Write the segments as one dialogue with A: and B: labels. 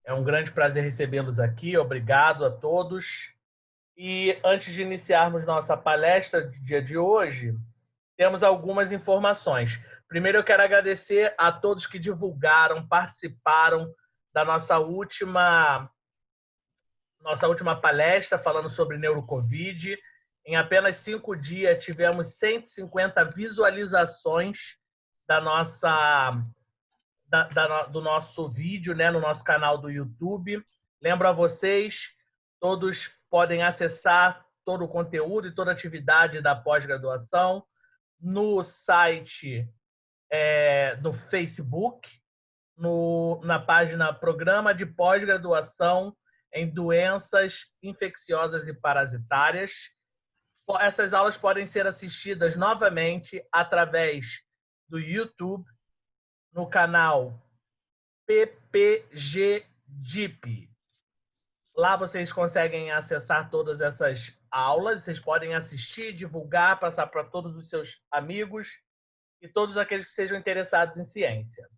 A: É um grande prazer recebê-los aqui. Obrigado a todos. E antes de iniciarmos nossa palestra de dia de hoje, temos algumas informações. Primeiro, eu quero agradecer a todos que divulgaram, participaram da nossa última palestra falando sobre neurocovid. Em apenas 5 dias, tivemos 150 visualizações da nossa do nosso vídeo, né, no nosso canal do YouTube. Lembro a vocês, todos podem acessar todo o conteúdo e toda a atividade da pós-graduação no site, no Facebook, na página Programa de Pós-Graduação em Doenças Infecciosas e Parasitárias. Essas aulas podem ser assistidas novamente através do YouTube, no canal PPG-DIP. Lá vocês conseguem acessar todas essas aulas, vocês podem assistir, divulgar, passar para todos os seus amigos e todos aqueles que sejam interessados em ciência.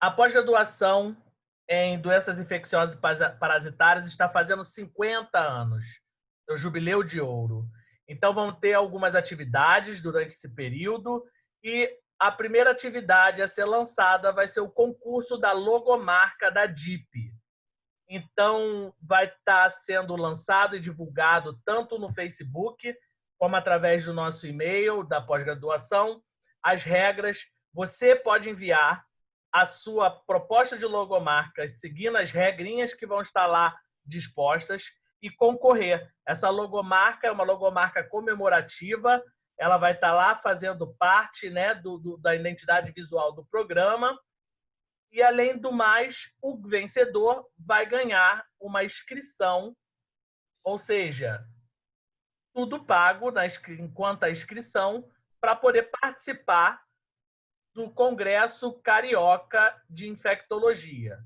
A: A pós-graduação em doenças infecciosas e parasitárias está fazendo 50 anos, o jubileu de ouro. Então, vão ter algumas atividades durante esse período e a primeira atividade a ser lançada vai ser o concurso da logomarca da DIP. Então, vai estar sendo lançado e divulgado tanto no Facebook como através do nosso e-mail da pós-graduação. As regras, você pode enviar a sua proposta de logomarca seguindo as regrinhas que vão estar lá dispostas e concorrer. Essa logomarca é uma logomarca comemorativa, ela vai estar lá fazendo parte, né, da identidade visual do programa. E, além do mais, o vencedor vai ganhar uma inscrição, ou seja, tudo pago enquanto a inscrição, para poder participar do Congresso Carioca de Infectologia.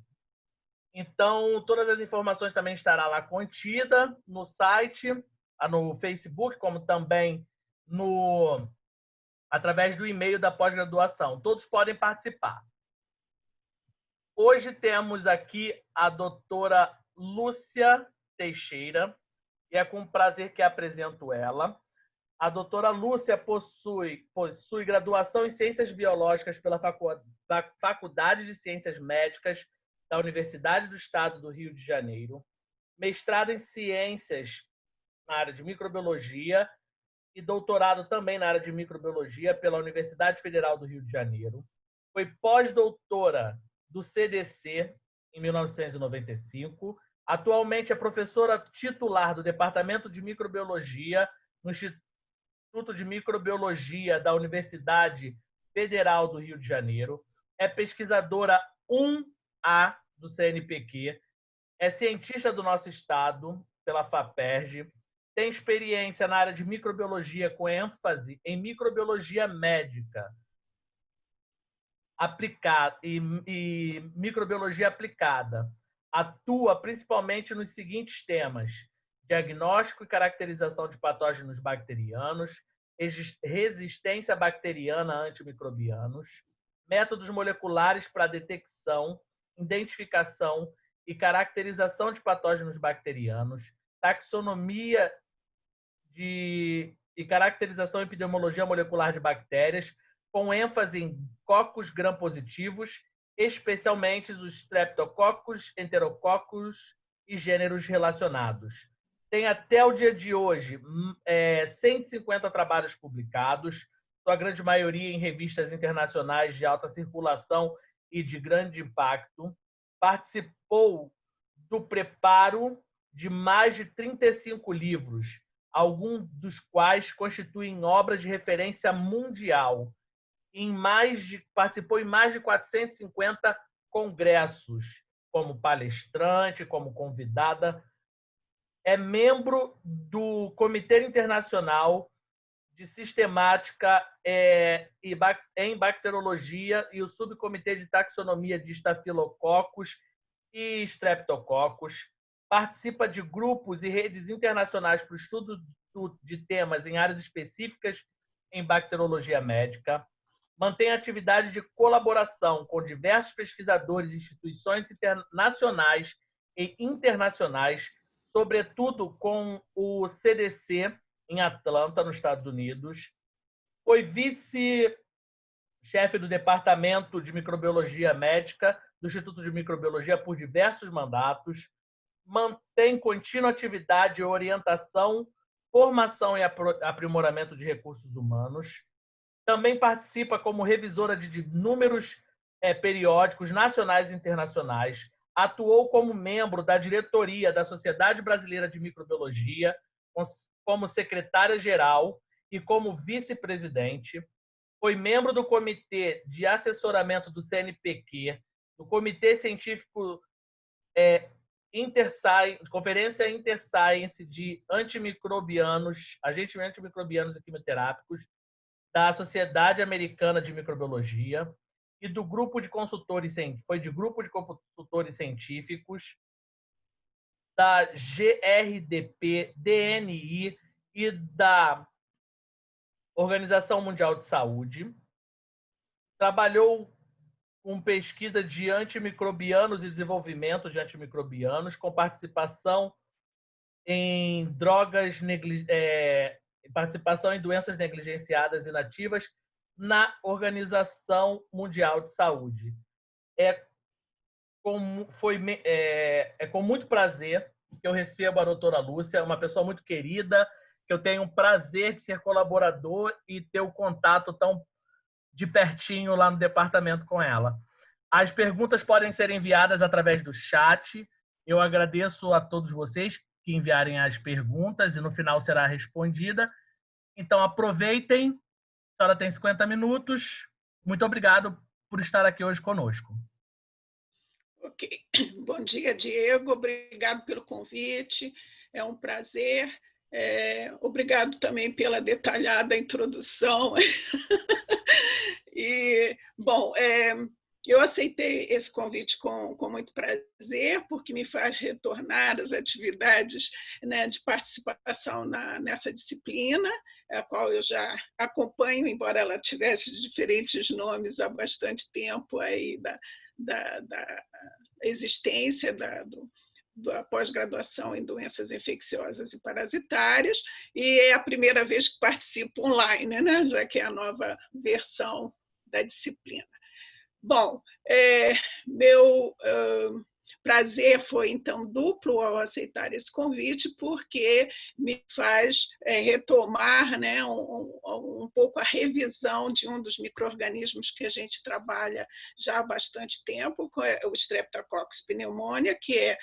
A: Então, todas as informações também estarão lá contidas no site, no Facebook, como também através do e-mail da pós-graduação. Todos podem participar. Hoje temos aqui a doutora Lúcia Teixeira, e é com prazer que apresento ela. A doutora Lúcia possui graduação em Ciências Biológicas pela Faculdade de Ciências Médicas da Universidade do Estado do Rio de Janeiro, mestrado em Ciências na área de Microbiologia e doutorado também na área de Microbiologia pela Universidade Federal do Rio de Janeiro. Foi pós-doutora do CDC em 1995. Atualmente é professora titular do Departamento de Microbiologia no Instituto de Microbiologia da Universidade Federal do Rio de Janeiro. É pesquisadora 1A do CNPq. É cientista do nosso estado pela FAPERJ. Tem experiência na área de microbiologia com ênfase em microbiologia médica aplicada e microbiologia aplicada. Atua principalmente nos seguintes temas: diagnóstico e caracterização de patógenos bacterianos, resistência bacteriana a antimicrobianos, métodos moleculares para detecção, identificação e caracterização de patógenos bacterianos, taxonomia e caracterização e epidemiologia molecular de bactérias, com ênfase em cocos gram-positivos, especialmente os streptococcus, enterococos e gêneros relacionados. Tem até o dia de hoje 150 trabalhos publicados, sua grande maioria em revistas internacionais de alta circulação e de grande impacto. Participou do preparo de mais de 35 livros, alguns dos quais constituem obras de referência mundial. Participou em mais de 450 congressos, como palestrante, como convidada. É membro do Comitê Internacional de Sistemática em Bacteriologia e o Subcomitê de Taxonomia de Estafilococos e Streptococcus. Participa de grupos e redes internacionais para o estudo de temas em áreas específicas em bacteriologia médica. Mantém atividade de colaboração com diversos pesquisadores e instituições nacionais e internacionais, sobretudo com o CDC em Atlanta, nos Estados Unidos. Foi vice-chefe do Departamento de Microbiologia Médica do Instituto de Microbiologia por diversos mandatos. Mantém contínua atividade e orientação, formação e aprimoramento de recursos humanos. Também participa como revisora de inúmeros periódicos nacionais e internacionais. Atuou como membro da diretoria da Sociedade Brasileira de Microbiologia, como secretária-geral e como vice-presidente. Foi membro do Comitê de Assessoramento do CNPq, do Comitê Científico Conferência Interscience de Agentes antimicrobianos e quimioterápicos, da Sociedade Americana de Microbiologia e do grupo de consultores científicos da GRDP, DNI e da Organização Mundial de Saúde. Trabalhou com pesquisa de antimicrobianos e desenvolvimento de antimicrobianos, com participação em participação em doenças negligenciadas e inativas na Organização Mundial de Saúde. É com muito prazer que eu recebo a doutora Lúcia, uma pessoa muito querida, que eu tenho o prazer de ser colaborador e ter o contato tão de pertinho lá no departamento com ela. As perguntas podem ser enviadas através do chat. Eu agradeço a todos vocês que enviarem as perguntas e no final será respondida. Então, aproveitem. A senhora tem 50 minutos. Muito obrigado por estar aqui hoje conosco.
B: Ok. Bom dia, Diego. Obrigado pelo convite. É um prazer. Obrigado também pela detalhada introdução. E, bom, eu aceitei esse convite com muito prazer, porque me faz retornar às atividades, né, de participação nessa disciplina, a qual eu já acompanho, embora ela tivesse diferentes nomes há bastante tempo aí da existência da pós-graduação em doenças infecciosas e parasitárias, e é a primeira vez que participo online, né, já que é a nova versão da disciplina. Bom, meu prazer foi, então, duplo ao aceitar esse convite, porque me faz retomar, né, um pouco a revisão de um dos micro-organismos que a gente trabalha já há bastante tempo, o Streptococcus pneumoniae, que é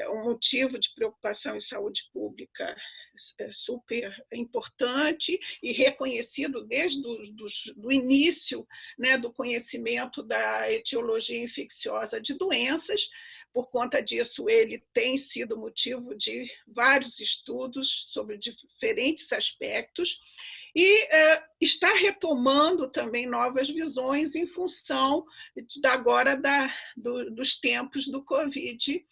B: um motivo de preocupação em saúde pública super importante e reconhecido desde o início, né, do conhecimento da etiologia infecciosa de doenças. Por conta disso, ele tem sido motivo de vários estudos sobre diferentes aspectos e está retomando também novas visões em função agora dos tempos do Covid-19.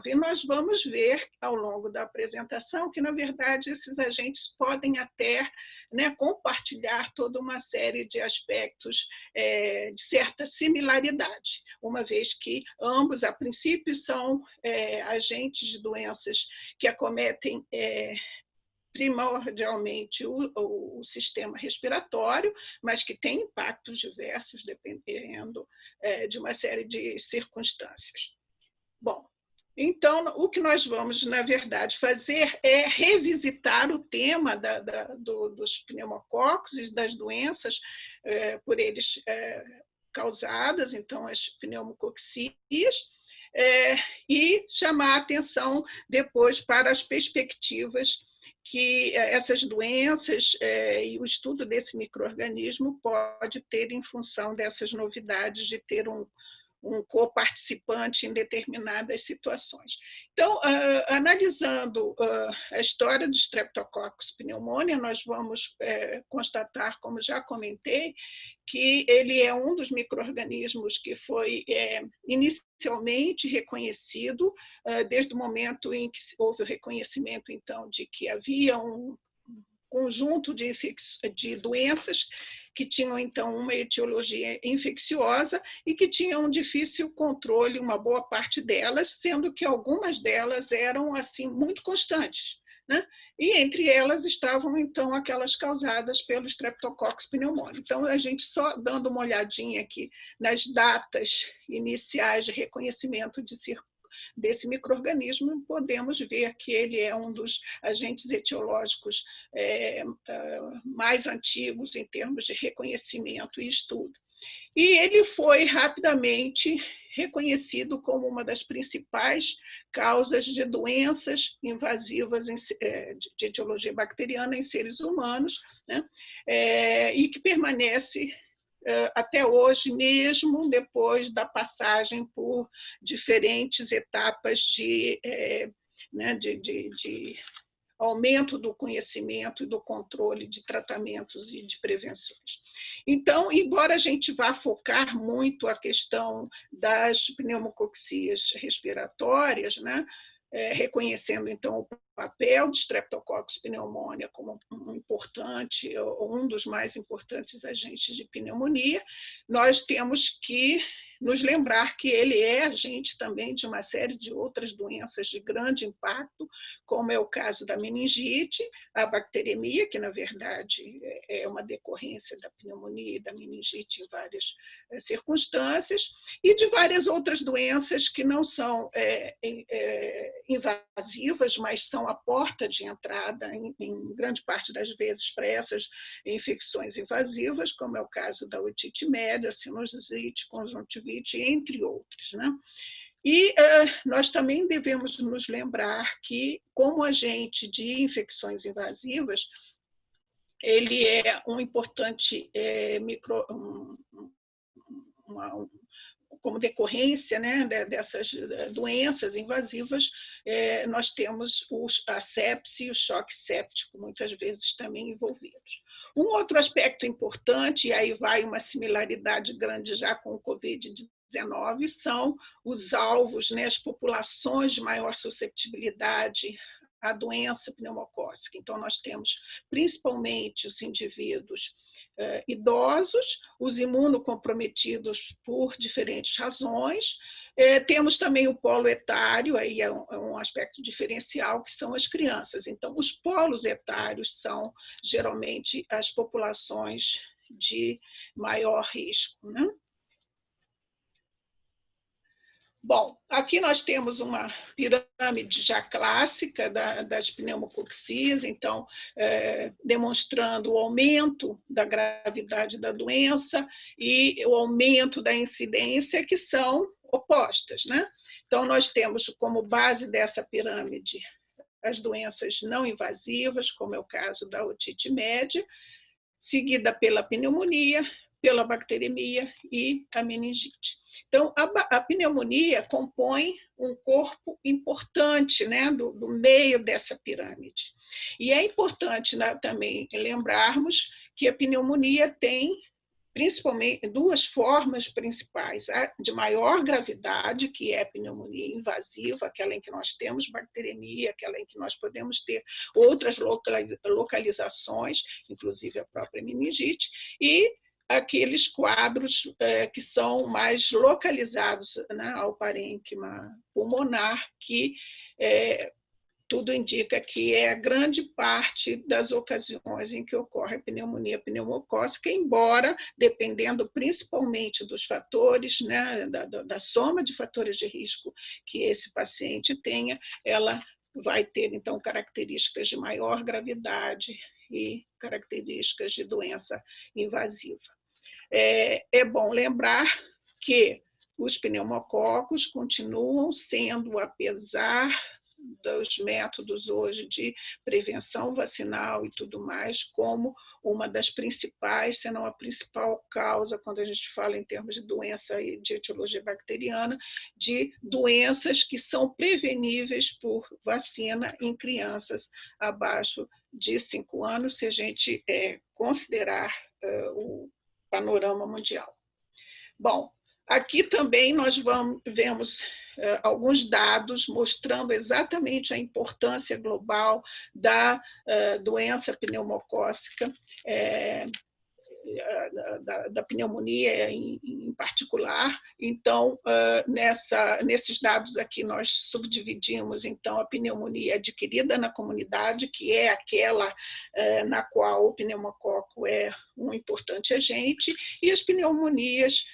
B: E nós vamos ver ao longo da apresentação que, na verdade, esses agentes podem até, né, compartilhar toda uma série de aspectos de certa similaridade, uma vez que ambos, a princípio, são agentes de doenças que acometem primordialmente o sistema respiratório, mas que tem impactos diversos dependendo de uma série de circunstâncias. Bom, então, o que nós vamos, na verdade, fazer é revisitar o tema dos pneumococos e das doenças por eles causadas, então, as pneumococcías, e chamar a atenção depois para as perspectivas que essas doenças e o estudo desse micro-organismo pode ter em função dessas novidades de ter um coparticipante em determinadas situações. Então, analisando a história do Streptococcus pneumoniae, nós vamos constatar, como já comentei, que ele é um dos micro-organismos que foi inicialmente reconhecido desde o momento em que houve o reconhecimento, então, de que havia um conjunto de doenças que tinham, então, uma etiologia infecciosa e que tinham um difícil controle, uma boa parte delas, sendo que algumas delas eram assim muito constantes, né? E entre elas estavam, então, aquelas causadas pelo Streptococcus pneumoniae. Então, a gente só dando uma olhadinha aqui nas datas iniciais de reconhecimento desse micro-organismo, podemos ver que ele é um dos agentes etiológicos mais antigos em termos de reconhecimento e estudo. E ele foi rapidamente reconhecido como uma das principais causas de doenças invasivas de etiologia bacteriana em seres humanos, né? E que permanece até hoje, mesmo depois da passagem por diferentes etapas de aumento do conhecimento e do controle de tratamentos e de prevenções. Então, embora a gente vá focar muito a questão das pneumococcías respiratórias, né, reconhecendo, então, o papel de Streptococcus pneumoniae como um dos mais importantes agentes de pneumonia, nós temos que nos lembrar que ele é agente também de uma série de outras doenças de grande impacto, como é o caso da meningite, a bacteremia, que na verdade é uma decorrência da pneumonia e da meningite em várias circunstâncias, e de várias outras doenças que não são invasivas, mas são a porta de entrada, em grande parte das vezes, para essas infecções invasivas, como é o caso da otite média, sinusite, conjuntivite, entre outros, né? E nós também devemos nos lembrar que, como agente de infecções invasivas, ele é um importante como decorrência, né, dessas doenças invasivas, nós temos a sepse e o choque séptico, muitas vezes também envolvidos. Um outro aspecto importante, e aí vai uma similaridade grande já com o Covid-19, são os alvos, né, as populações de maior susceptibilidade à doença pneumocócica. Então, nós temos principalmente os indivíduos idosos, os imunocomprometidos por diferentes razões. Temos também o polo etário, aí é um aspecto diferencial, que são as crianças. Então, os polos etários são geralmente as populações de maior risco, né? Bom, aqui nós temos uma pirâmide já clássica das pneumococcías, então, demonstrando o aumento da gravidade da doença e o aumento da incidência, que são opostas, né? Então, nós temos como base dessa pirâmide as doenças não invasivas, como é o caso da otite média, seguida pela pneumonia, pela bacteremia e a meningite. Então, a pneumonia compõe um corpo importante, né, do meio dessa pirâmide. E é importante, né, também lembrarmos que a pneumonia tem principalmente duas formas principais: a de maior gravidade, que é a pneumonia invasiva, aquela em que nós temos bacteremia, aquela em que nós podemos ter outras localizações, inclusive a própria meningite, e aqueles quadros que são mais localizados, né, ao parênquima pulmonar, que tudo indica que é a grande parte das ocasiões em que ocorre a pneumonia pneumocócica, embora, dependendo principalmente dos fatores, né, da soma de fatores de risco que esse paciente tenha, ela vai ter, então, características de maior gravidade e características de doença invasiva. É bom lembrar que os pneumococos continuam sendo, apesar dos métodos hoje de prevenção vacinal e tudo mais, como uma das principais, se não a principal causa, quando a gente fala em termos de doença de etiologia bacteriana, de doenças que são preveníveis por vacina em crianças abaixo de 5 anos, se a gente considerar o panorama mundial. Bom, aqui também nós vemos alguns dados mostrando exatamente a importância global da doença pneumocócica da pneumonia em particular. Então, nesses dados aqui, nós subdividimos, então, a pneumonia adquirida na comunidade, que é aquela na qual o pneumococo é um importante agente, e as pneumonias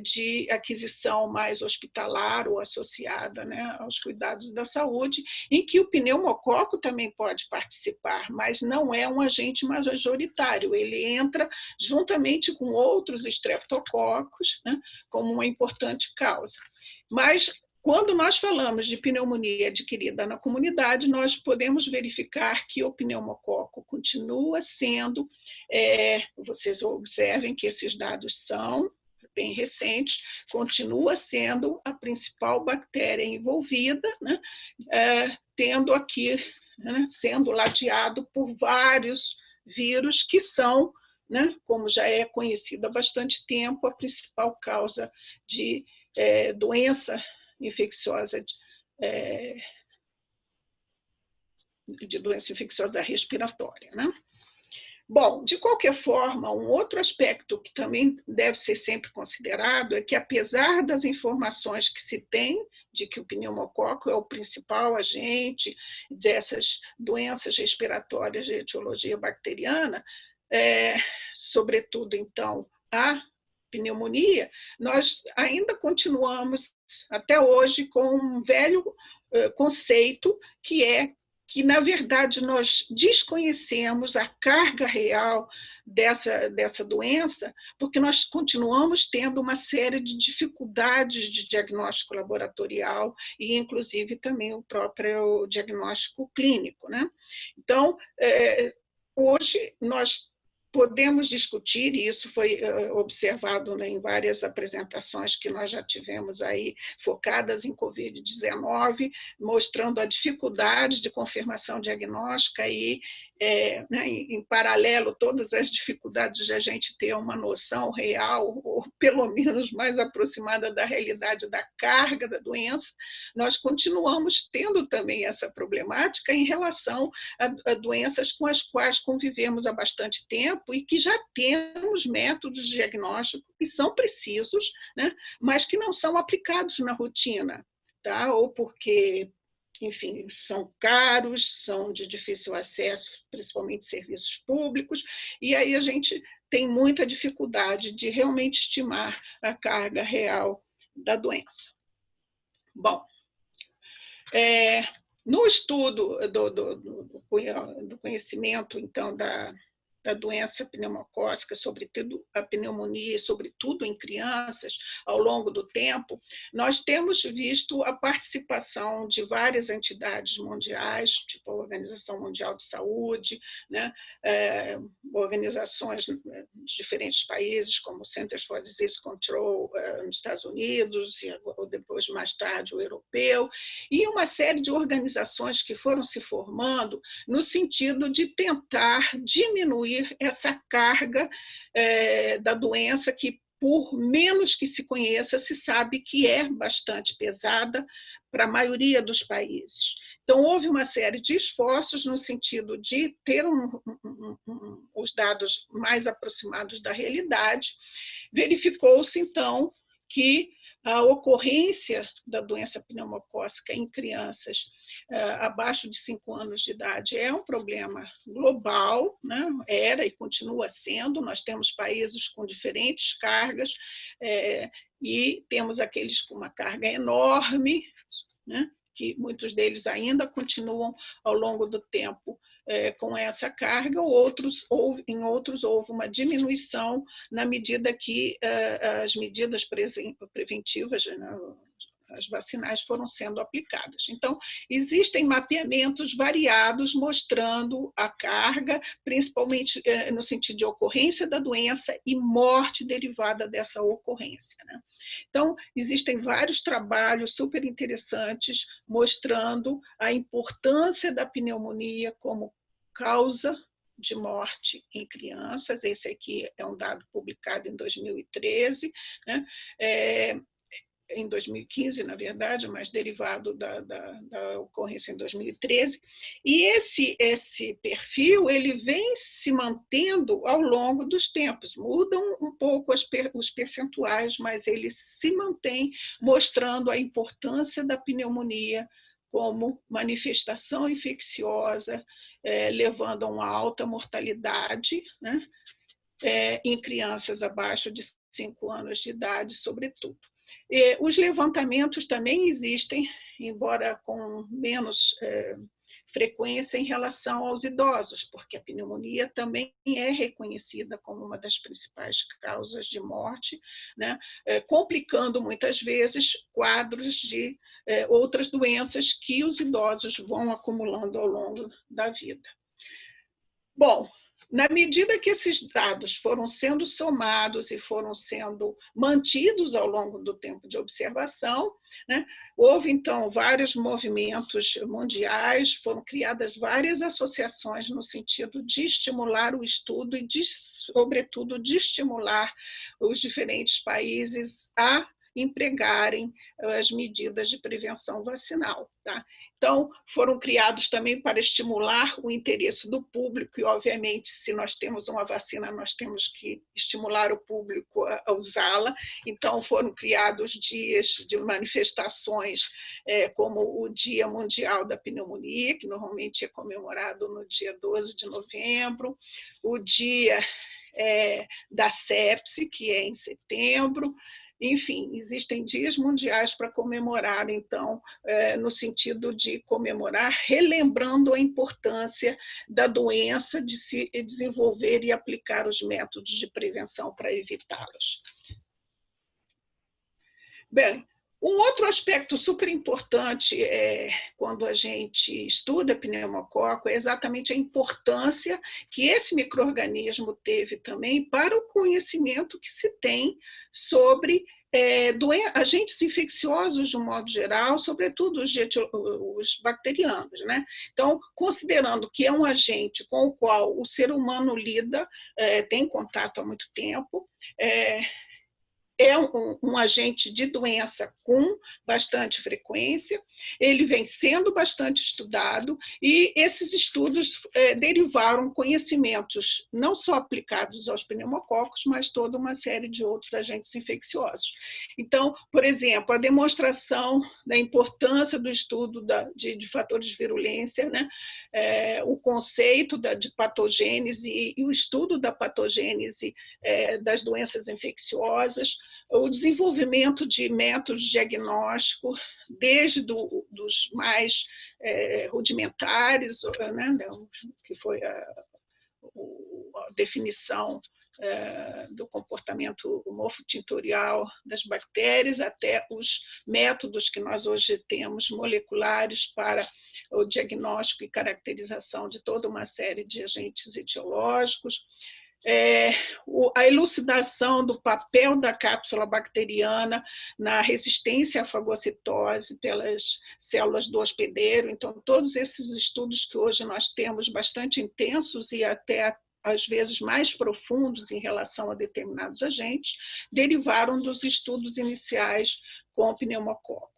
B: de aquisição mais hospitalar ou associada, né, aos cuidados da saúde, em que o pneumococo também pode participar, mas não é um agente majoritário, ele entra juntamente com outros estreptococos, né, como uma importante causa. Mas, quando nós falamos de pneumonia adquirida na comunidade, nós podemos verificar que o pneumococo continua sendo, vocês observem que esses dados são bem recentes, continua sendo a principal bactéria envolvida, né, tendo aqui, né, sendo ladeado por vários vírus que são, né, como já é conhecido há bastante tempo, a principal causa de doença infecciosa, de doença infecciosa respiratória, né? Bom, de qualquer forma, um outro aspecto que também deve ser sempre considerado é que, apesar das informações que se tem de que o pneumococo é o principal agente dessas doenças respiratórias de etiologia bacteriana, sobretudo, então, a pneumonia, nós ainda continuamos, até hoje, com um velho conceito que, na verdade, nós desconhecemos a carga real dessa doença, porque nós continuamos tendo uma série de dificuldades de diagnóstico laboratorial e, inclusive, também o próprio diagnóstico clínico, né? Então, hoje, nós podemos discutir, e isso foi observado, né, em várias apresentações que nós já tivemos aí, focadas em Covid-19, mostrando a dificuldade de confirmação diagnóstica e, né, em paralelo, todas as dificuldades de a gente ter uma noção real, ou pelo menos mais aproximada da realidade da carga da doença, nós continuamos tendo também essa problemática em relação a doenças com as quais convivemos há bastante tempo e que já temos métodos de diagnóstico que são precisos, né, mas que não são aplicados na rotina, tá? Ou porque, enfim, são caros, são de difícil acesso, principalmente serviços públicos, e aí a gente tem muita dificuldade de realmente estimar a carga real da doença. Bom, no estudo do conhecimento, então, da doença pneumocócica, sobretudo a pneumonia, sobretudo em crianças, ao longo do tempo, nós temos visto a participação de várias entidades mundiais, tipo a Organização Mundial de Saúde, né, organizações de diferentes países, como o Centers for Disease Control nos Estados Unidos, e depois, mais tarde, o europeu, e uma série de organizações que foram se formando no sentido de tentar diminuir essa carga da doença que, por menos que se conheça, se sabe que é bastante pesada para a maioria dos países. Então, houve uma série de esforços no sentido de ter os dados mais aproximados da realidade. Verificou-se, então, que a ocorrência da doença pneumocócica em crianças abaixo de 5 anos de idade é um problema global, né? Era e continua sendo. Nós temos países com diferentes cargas e temos aqueles com uma carga enorme, né, que muitos deles ainda continuam ao longo do tempo com essa carga, em outros houve uma diminuição na medida que as medidas preventivas, né, as vacinais, foram sendo aplicadas. Então, existem mapeamentos variados mostrando a carga, principalmente no sentido de ocorrência da doença e morte derivada dessa ocorrência, né? Então, existem vários trabalhos super interessantes mostrando a importância da pneumonia como causa de morte em crianças. Esse aqui é um dado publicado em 2013, né? em 2015, na verdade, mas derivado da ocorrência em 2013. E esse perfil ele vem se mantendo ao longo dos tempos. Mudam um pouco os percentuais, mas ele se mantém, mostrando a importância da pneumonia como manifestação infecciosa, levando a uma alta mortalidade, né, em crianças abaixo de 5 anos de idade, sobretudo. Os levantamentos também existem, embora com menos frequência em relação aos idosos, porque a pneumonia também é reconhecida como uma das principais causas de morte, né? Complicando muitas vezes quadros de outras doenças que os idosos vão acumulando ao longo da vida. Bom, na medida que esses dados foram sendo somados e foram sendo mantidos ao longo do tempo de observação, né, houve, então, vários movimentos mundiais, foram criadas várias associações no sentido de estimular o estudo e, sobretudo, de estimular os diferentes países a empregarem as medidas de prevenção vacinal. Tá? Então, foram criados também para estimular o interesse do público, e, obviamente, se nós temos uma vacina, nós temos que estimular o público a usá-la. Então, foram criados dias de manifestações, como o Dia Mundial da Pneumonia, que normalmente é comemorado no dia 12 de novembro, o Dia da Sepse, que é em setembro. Enfim, existem dias mundiais para comemorar, então, no sentido de comemorar, relembrando a importância da doença, de se desenvolver e aplicar os métodos de prevenção para evitá-las. Bem, um outro aspecto super importante quando a gente estuda pneumococo é exatamente a importância que esse micro-organismo teve também para o conhecimento que se tem sobre agentes infecciosos de um modo geral, sobretudo os bacterianos. Né? Então, considerando que é um agente com o qual o ser humano lida, tem contato há muito tempo, é um agente de doença com bastante frequência, ele vem sendo bastante estudado, e esses estudos derivaram conhecimentos não só aplicados aos pneumococos, mas toda uma série de outros agentes infecciosos. Então, por exemplo, a demonstração da importância do estudo de fatores de virulência, né? O conceito de patogênese e o estudo da patogênese das doenças infecciosas, o desenvolvimento de métodos de diagnóstico, desde dos mais rudimentares, né, que foi a definição do comportamento morfotintorial das bactérias, até os métodos que nós hoje temos moleculares para o diagnóstico e caracterização de toda uma série de agentes etiológicos. A elucidação do papel da cápsula bacteriana na resistência à fagocitose pelas células do hospedeiro. Então, todos esses estudos que hoje nós temos, bastante intensos e até às vezes mais profundos em relação a determinados agentes, derivaram dos estudos iniciais com o pneumococo.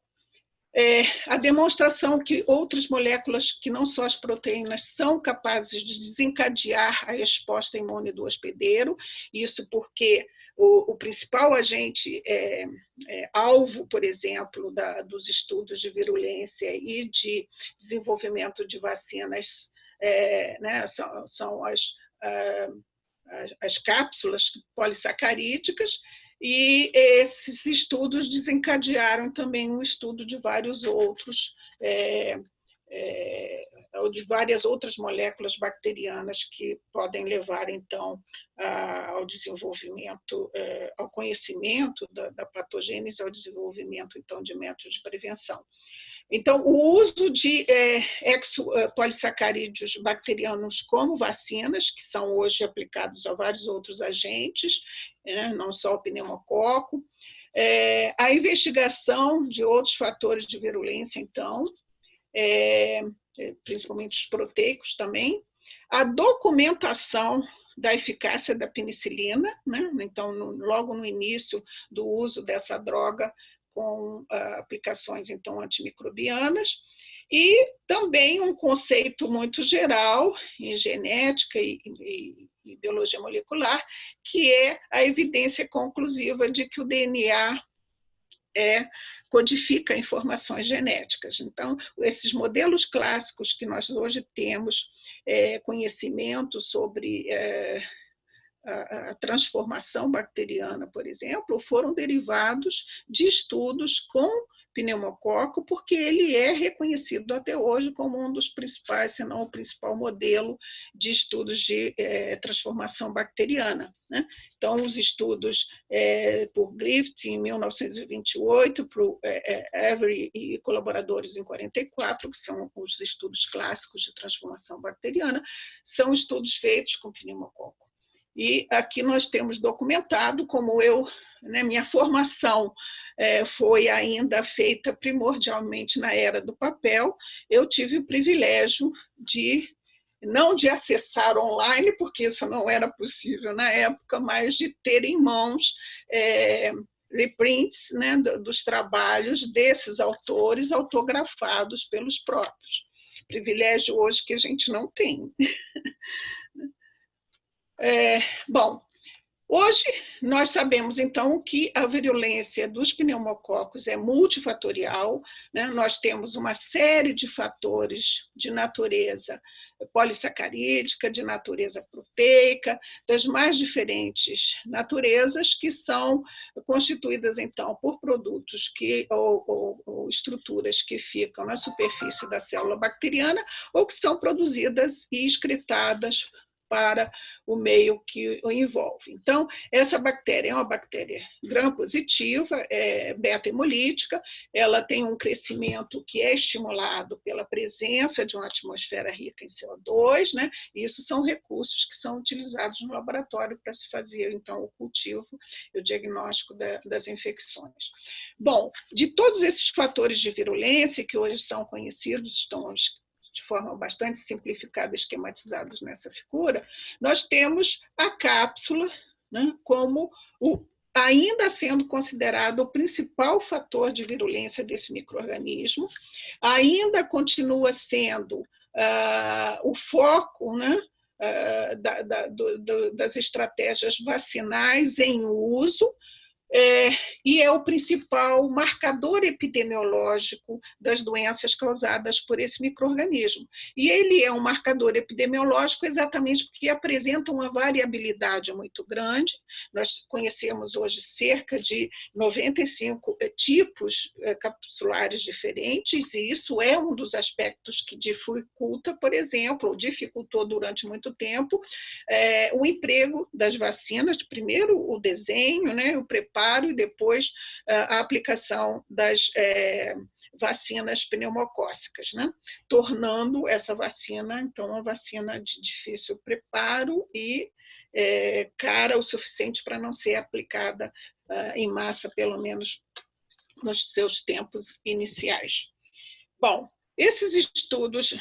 B: A demonstração que outras moléculas, que não só as proteínas, são capazes de desencadear a resposta imune do hospedeiro, isso porque o principal agente alvo, por exemplo, dos estudos de virulência e de desenvolvimento de vacinas, né, são as cápsulas polissacarídicas, e esses estudos desencadearam também um estudo de vários outros, de várias outras moléculas bacterianas que podem levar, então, ao desenvolvimento, ao conhecimento da patogênese, ao desenvolvimento, então, de métodos de prevenção. Então, o uso de polissacarídeos bacterianos como vacinas, que são hoje aplicados a vários outros agentes, não só o pneumococo, a investigação de outros fatores de virulência, então, principalmente os proteicos também, a documentação da eficácia da penicilina, né? Então, logo no início do uso dessa droga, com aplicações, então, antimicrobianas, e também um conceito muito geral em genética e biologia molecular, que é a evidência conclusiva de que o DNA codifica informações genéticas. Então, esses modelos clássicos que nós hoje temos conhecimento sobre a transformação bacteriana, por exemplo, foram derivados de estudos com pneumococo, porque ele é reconhecido até hoje como um dos principais, se não o principal modelo de estudos de transformação bacteriana, né? Então, os estudos por Griffith, em 1928, por Avery e colaboradores em 1944, que são os estudos clássicos de transformação bacteriana, são estudos feitos com pneumococo. E aqui nós temos documentado como minha formação foi ainda feita primordialmente na era do papel, eu tive o privilégio não de acessar online, porque isso não era possível na época, mas de ter em mãos reprints, né, dos trabalhos desses autores autografados pelos próprios. Privilégio hoje que a gente não tem. Bom, hoje nós sabemos, então, que a virulência dos pneumococos é multifatorial, né? Nós temos uma série de fatores de natureza polissacarídica, de natureza proteica, das mais diferentes naturezas, que são constituídas, então, por produtos ou estruturas que ficam na superfície da célula bacteriana ou que são produzidas e excretadas para o meio que o envolve. Então, essa bactéria é uma bactéria gram-positiva, beta-hemolítica, ela tem um crescimento que é estimulado pela presença de uma atmosfera rica em CO2, né? E isso são recursos que são utilizados no laboratório para se fazer, então, o cultivo e o diagnóstico das infecções. Bom, de todos esses fatores de virulência que hoje são conhecidos, estão de forma bastante simplificada, esquematizados nessa figura, nós temos a cápsula, né, como ainda sendo considerado o principal fator de virulência desse micro-organismo, ainda continua sendo o foco, né, das estratégias vacinais em uso, e é o principal marcador epidemiológico das doenças causadas por esse micro-organismo. E ele é um marcador epidemiológico exatamente porque apresenta uma variabilidade muito grande. Nós conhecemos hoje cerca de 95 tipos capsulares diferentes, e isso é um dos aspectos que dificulta, por exemplo, ou dificultou durante muito tempo, o emprego das vacinas, primeiro o desenho, né, o preparo, e depois a aplicação das vacinas pneumocócicas, né? Tornando essa vacina, então, uma vacina de difícil preparo e cara o suficiente para não ser aplicada em massa, pelo menos nos seus tempos iniciais. Bom, esses estudos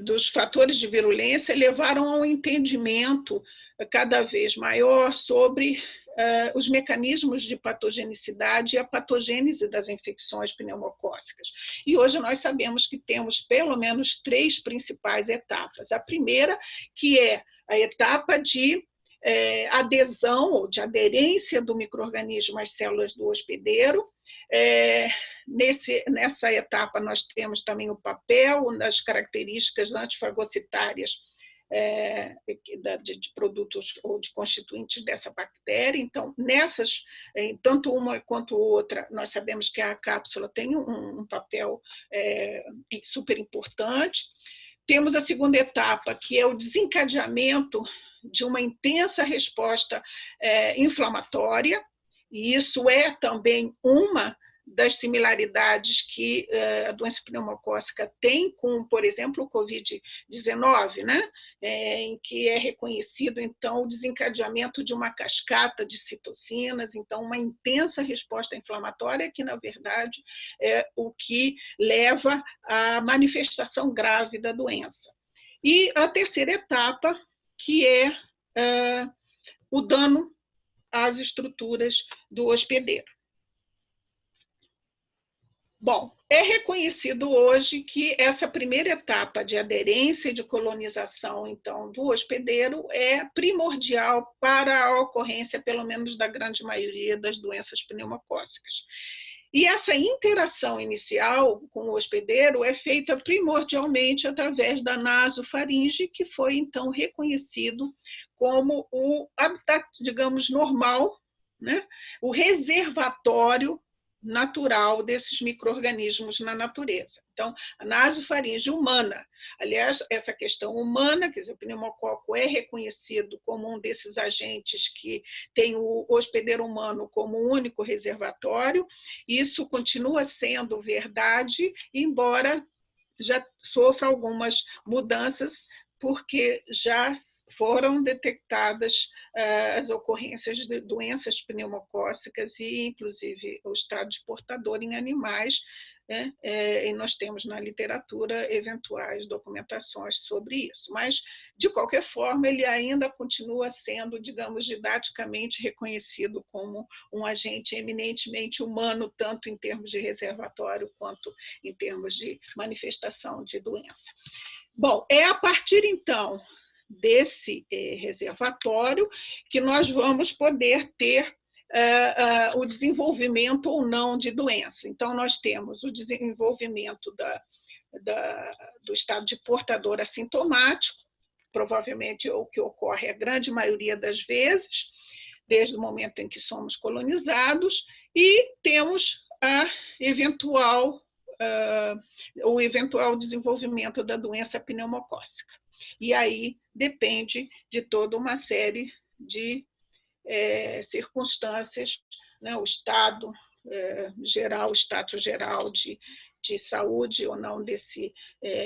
B: dos fatores de virulência levaram a um entendimento cada vez maior sobre os mecanismos de patogenicidade e a patogênese das infecções pneumocócicas. E hoje nós sabemos que temos pelo menos 3 principais etapas. A primeira, que é a etapa de adesão ou de aderência do micro-organismo às células do hospedeiro. Nessa etapa, nós temos também o papel das características antifagocitárias de produtos ou de constituintes dessa bactéria. Então, tanto uma quanto outra, nós sabemos que a cápsula tem um papel super importante. Temos a segunda etapa, que é o desencadeamento de uma intensa resposta inflamatória, e isso é também uma das similaridades que a doença pneumocócica tem com, por exemplo, o Covid-19, né? Em que é reconhecido, então, o desencadeamento de uma cascata de citocinas, então, uma intensa resposta inflamatória que, na verdade, é o que leva à manifestação grave da doença. E a terceira etapa, que é o dano às estruturas do hospedeiro. Bom, é reconhecido hoje que essa primeira etapa de aderência e de colonização, então, do hospedeiro é primordial para a ocorrência, pelo menos da grande maioria das doenças pneumocócicas. E essa interação inicial com o hospedeiro é feita primordialmente através da nasofaringe, que foi, então, reconhecido como o habitat, digamos, normal, né? O reservatório natural desses micro-organismos na natureza. Então, a nasofaringe humana, aliás, essa questão humana, quer dizer, o pneumococo é reconhecido como um desses agentes que tem o hospedeiro humano como único reservatório, isso continua sendo verdade, embora já sofra algumas mudanças, porque já foram detectadas as ocorrências de doenças pneumocócicas e, inclusive, o estado de portador em animais, né? E nós temos na literatura eventuais documentações sobre isso. Mas, de qualquer forma, ele ainda continua sendo, digamos, didaticamente reconhecido como um agente eminentemente humano, tanto em termos de reservatório quanto em termos de manifestação de doença. Bom, é a partir, então, desse reservatório que nós vamos poder ter o desenvolvimento ou não de doença. Então, nós temos o desenvolvimento do estado de portador assintomático, provavelmente o que ocorre a grande maioria das vezes, desde o momento em que somos colonizados, e temos o eventual desenvolvimento da doença pneumocócica. E aí depende de toda uma série de circunstâncias, né? O estado geral, o status geral de saúde ou não desse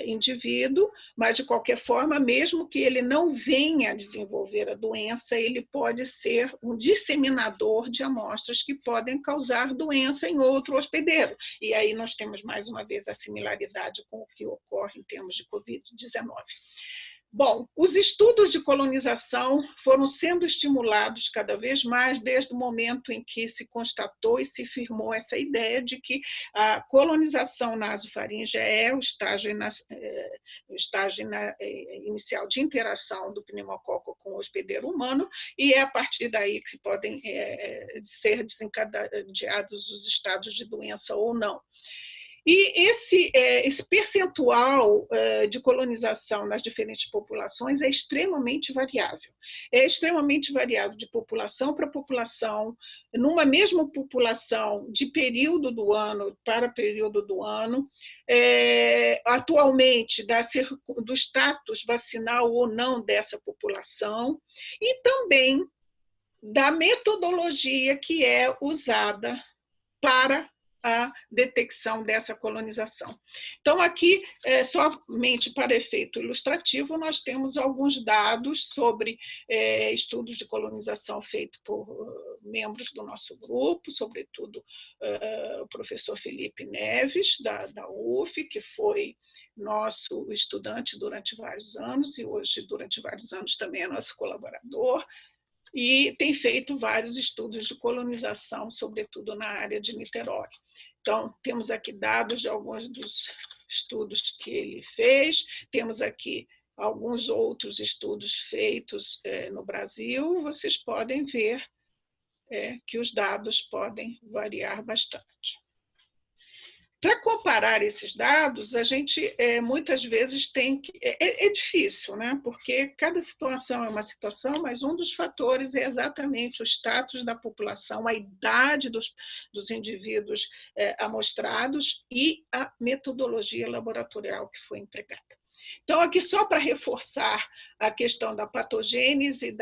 B: indivíduo, mas, de qualquer forma, mesmo que ele não venha a desenvolver a doença, ele pode ser um disseminador de amostras que podem causar doença em outro hospedeiro. E aí nós temos, mais uma vez, a similaridade com o que ocorre em termos de Covid-19. Bom, os estudos de colonização foram sendo estimulados cada vez mais desde o momento em que se constatou e se firmou essa ideia de que a colonização nasofaríngea é o estágio inicial de interação do pneumococo com o hospedeiro humano, e é a partir daí que podem ser desencadeados os estados de doença ou não. E esse percentual de colonização nas diferentes populações é extremamente variável. É extremamente variável de população para população, numa mesma população, de período do ano para período do ano, atualmente do status vacinal ou não dessa população, e também da metodologia que é usada para a detecção dessa colonização. Então, aqui, somente para efeito ilustrativo, nós temos alguns dados sobre estudos de colonização feitos por membros do nosso grupo, sobretudo o professor Felipe Neves, da UF, que foi nosso estudante durante vários anos e hoje, durante vários anos, também é nosso colaborador, e tem feito vários estudos de colonização, sobretudo na área de Niterói. Então, temos aqui dados de alguns dos estudos que ele fez, temos aqui alguns outros estudos feitos no Brasil, vocês podem ver que os dados podem variar bastante. Para comparar esses dados, a gente muitas vezes tem que... É difícil, né? Porque cada situação é uma situação, mas um dos fatores é exatamente o status da população, a idade dos indivíduos amostrados e a metodologia laboratorial que foi empregada. Então, aqui só para reforçar a questão da patogênese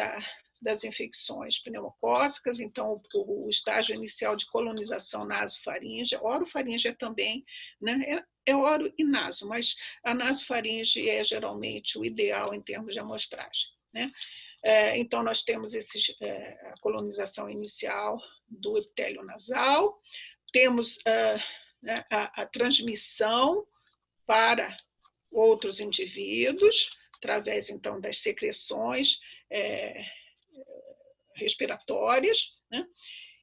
B: das infecções pneumocócicas, então o estágio inicial de colonização nasofaríngea, orofaríngea também, né? É oro e naso, mas a nasofaringe é geralmente o ideal em termos de amostragem, né? Então, nós temos a colonização inicial do epitélio nasal, temos a transmissão para outros indivíduos, através, então, das secreções respiratórias, né?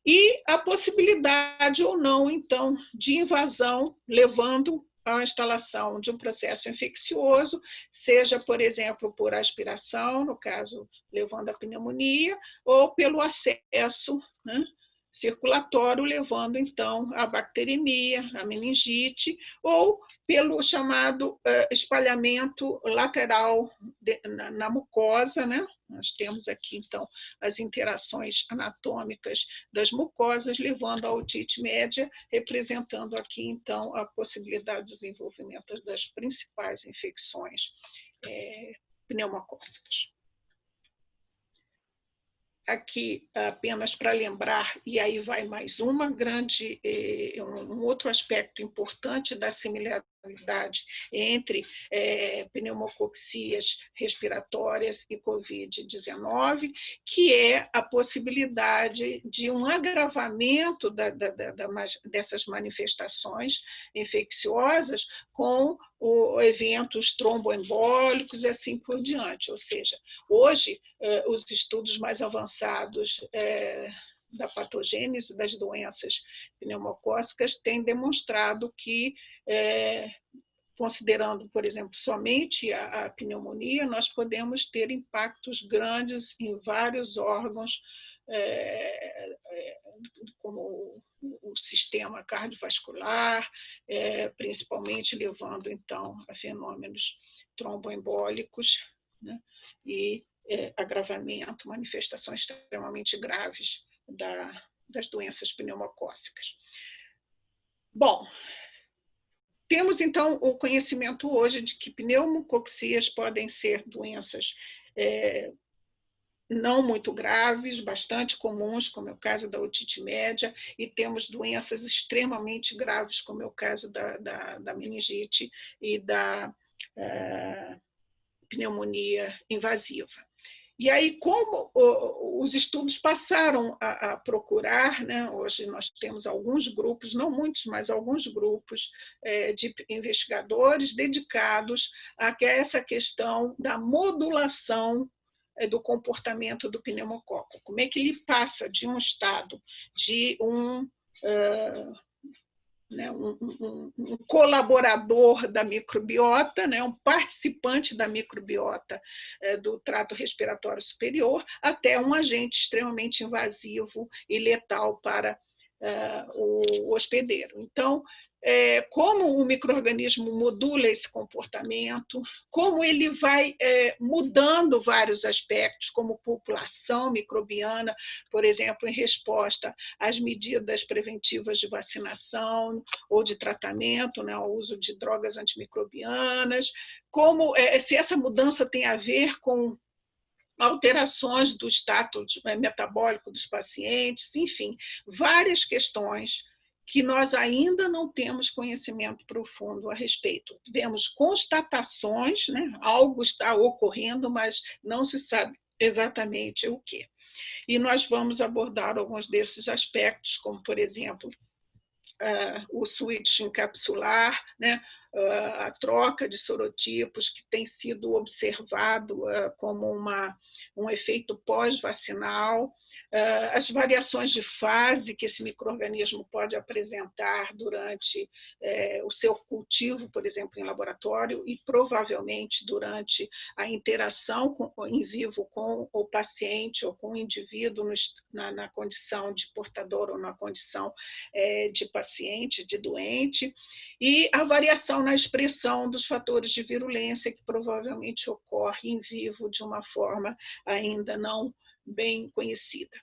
B: E a possibilidade ou não, então, de invasão, levando à instalação de um processo infeccioso, seja, por exemplo, por aspiração, no caso, levando à pneumonia, ou pelo acesso, né, circulatório, levando, então, à bacteremia, à meningite, ou pelo chamado espalhamento lateral na mucosa, né? Nós temos aqui, então, as interações anatômicas das mucosas, levando à otite média, representando aqui, então, a possibilidade de desenvolvimento das principais infecções pneumocócicas. Aqui, apenas para lembrar, e aí vai mais um outro aspecto importante da similaridade entre pneumocoxias respiratórias e Covid-19, que é a possibilidade de um agravamento dessas manifestações infecciosas com eventos tromboembólicos e assim por diante. Ou seja, hoje, os estudos mais avançados da patogênese das doenças pneumocócicas têm demonstrado que, considerando, por exemplo, somente a pneumonia, nós podemos ter impactos grandes em vários órgãos, como o sistema cardiovascular, principalmente levando, então, a fenômenos tromboembólicos, né, e agravamento, manifestações extremamente graves das doenças pneumocócicas. Bom, temos, então, o conhecimento hoje de que pneumocoxias podem ser doenças não muito graves, bastante comuns, como é o caso da otite média, e temos doenças extremamente graves, como é o caso da meningite e da pneumonia invasiva. E aí, como os estudos passaram a procurar, né, hoje nós temos alguns grupos, não muitos, mas alguns grupos de investigadores dedicados a essa questão da modulação do comportamento do pneumococo. Como é que ele passa de um estado de um colaborador da microbiota, um participante da microbiota do trato respiratório superior, até um agente extremamente invasivo e letal para o hospedeiro. Então, como o micro-organismo modula esse comportamento, como ele vai mudando vários aspectos, como população microbiana, por exemplo, em resposta às medidas preventivas de vacinação ou de tratamento, ao uso de drogas antimicrobianas, como se essa mudança tem a ver com alterações do status metabólico dos pacientes, enfim, várias questões que nós ainda não temos conhecimento profundo a respeito. Vemos constatações, algo está ocorrendo, mas não se sabe exatamente o quê. E nós vamos abordar alguns desses aspectos, como, por exemplo, o switch encapsular, a troca de sorotipos, que tem sido observado como um efeito pós-vacinal, as variações de fase que esse micro-organismo pode apresentar durante o seu cultivo, por exemplo, em laboratório, e provavelmente durante a interação em vivo com o paciente ou com o indivíduo na condição de portador ou na condição de paciente, de doente, e a variação na expressão dos fatores de virulência, que provavelmente ocorre em vivo de uma forma ainda não bem conhecida.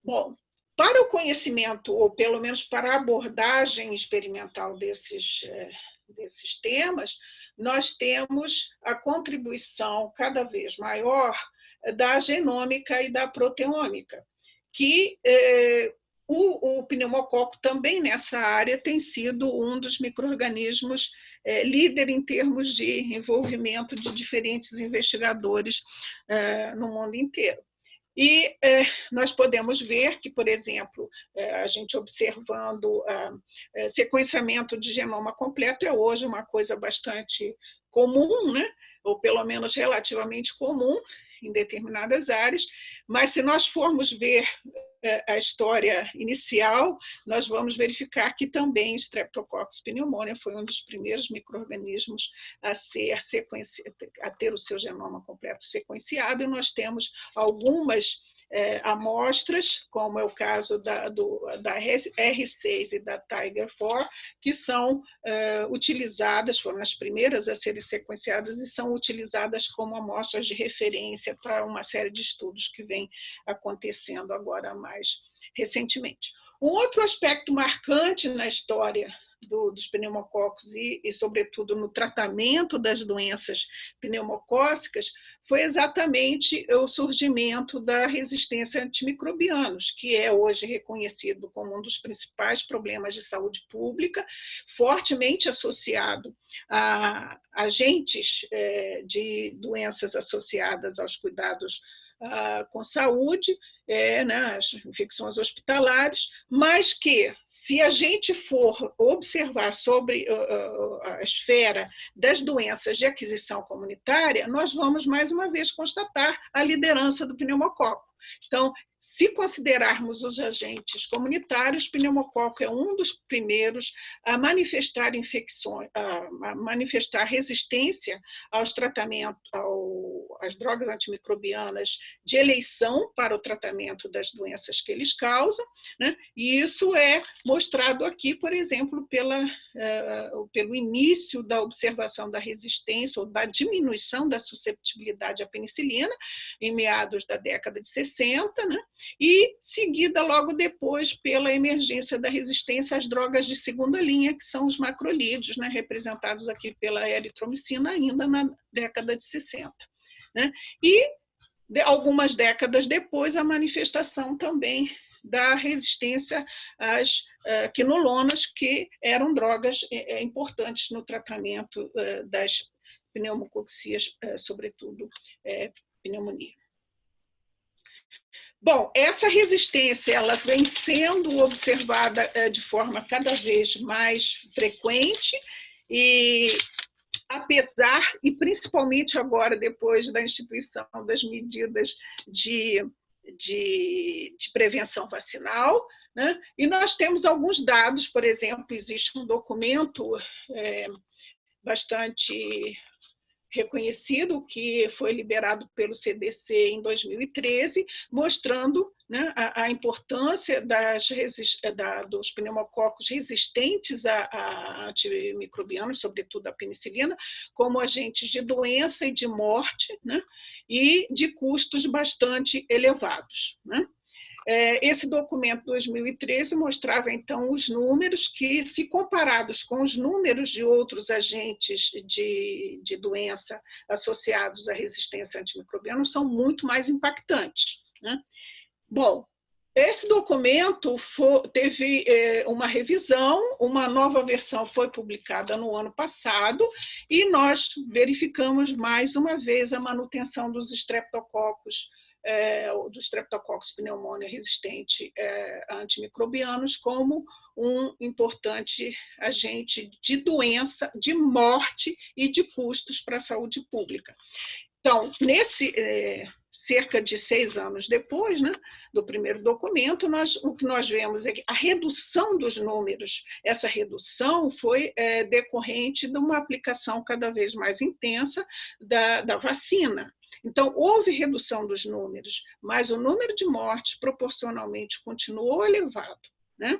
B: Bom, para o conhecimento, ou pelo menos para a abordagem experimental desses temas, nós temos a contribuição cada vez maior da genômica e da proteômica, que o pneumococo também nessa área tem sido um dos micro-organismos líder em termos de envolvimento de diferentes investigadores no mundo inteiro. E nós podemos ver que, por exemplo, a gente observando sequenciamento de genoma completo é hoje uma coisa bastante comum, ou pelo menos relativamente comum, em determinadas áreas, mas se nós formos ver a história inicial, nós vamos verificar que também Streptococcus pneumoniae foi um dos primeiros micro-organismos a ter o seu genoma completo sequenciado, e nós temos algumas amostras, como é o caso da R6 e da Tiger4, que são utilizadas, foram as primeiras a serem sequenciadas e são utilizadas como amostras de referência para uma série de estudos que vem acontecendo agora mais recentemente. Um outro aspecto marcante na história dos pneumococos e, sobretudo, no tratamento das doenças pneumocócicas, foi exatamente o surgimento da resistência a antimicrobianos, que é hoje reconhecido como um dos principais problemas de saúde pública, fortemente associado a agentes de doenças associadas aos cuidados com saúde, as infecções hospitalares, mas que, se a gente for observar sobre a esfera das doenças de aquisição comunitária, nós vamos, mais uma vez, constatar a liderança do pneumococo. Então, se considerarmos os agentes comunitários, o pneumococo é um dos primeiros a manifestar infecções, a manifestar resistência aos tratamentos, às drogas antimicrobianas de eleição para o tratamento das doenças que eles causam, né? E isso é mostrado aqui, por exemplo, pelo início da observação da resistência ou da diminuição da susceptibilidade à penicilina em meados da década de 60, né? E seguida logo depois pela emergência da resistência às drogas de segunda linha, que são os macrolídeos, né, representados aqui pela eritromicina ainda na década de 60. Né? E algumas décadas depois, a manifestação também da resistência às quinolonas, que eram drogas importantes no tratamento das pneumococcías, sobretudo pneumonia. Bom, essa resistência ela vem sendo observada de forma cada vez mais frequente e, apesar, e principalmente agora, depois da instituição das medidas de prevenção vacinal, né? E nós temos alguns dados, por exemplo, existe um documento bastante reconhecido, que foi liberado pelo CDC em 2013, mostrando, né, a importância dos pneumococos resistentes a antimicrobianos, sobretudo a penicilina, como agentes de doença e de morte, né, e de custos bastante elevados. Né? Esse documento de 2013 mostrava, então, os números que, se comparados com os números de outros agentes de doença associados à resistência antimicrobiana, são muito mais impactantes. Né? Bom, esse documento teve uma revisão, uma nova versão foi publicada no ano passado, e nós verificamos mais uma vez a manutenção dos Streptococcus pneumoniae resistente a antimicrobianos como um importante agente de doença, de morte e de custos para a saúde pública. Então, cerca de 6 anos depois, né, do primeiro documento, o que nós vemos é que a redução dos números, essa redução foi decorrente de uma aplicação cada vez mais intensa da vacina. Então, houve redução dos números, mas o número de mortes proporcionalmente continuou elevado. Né?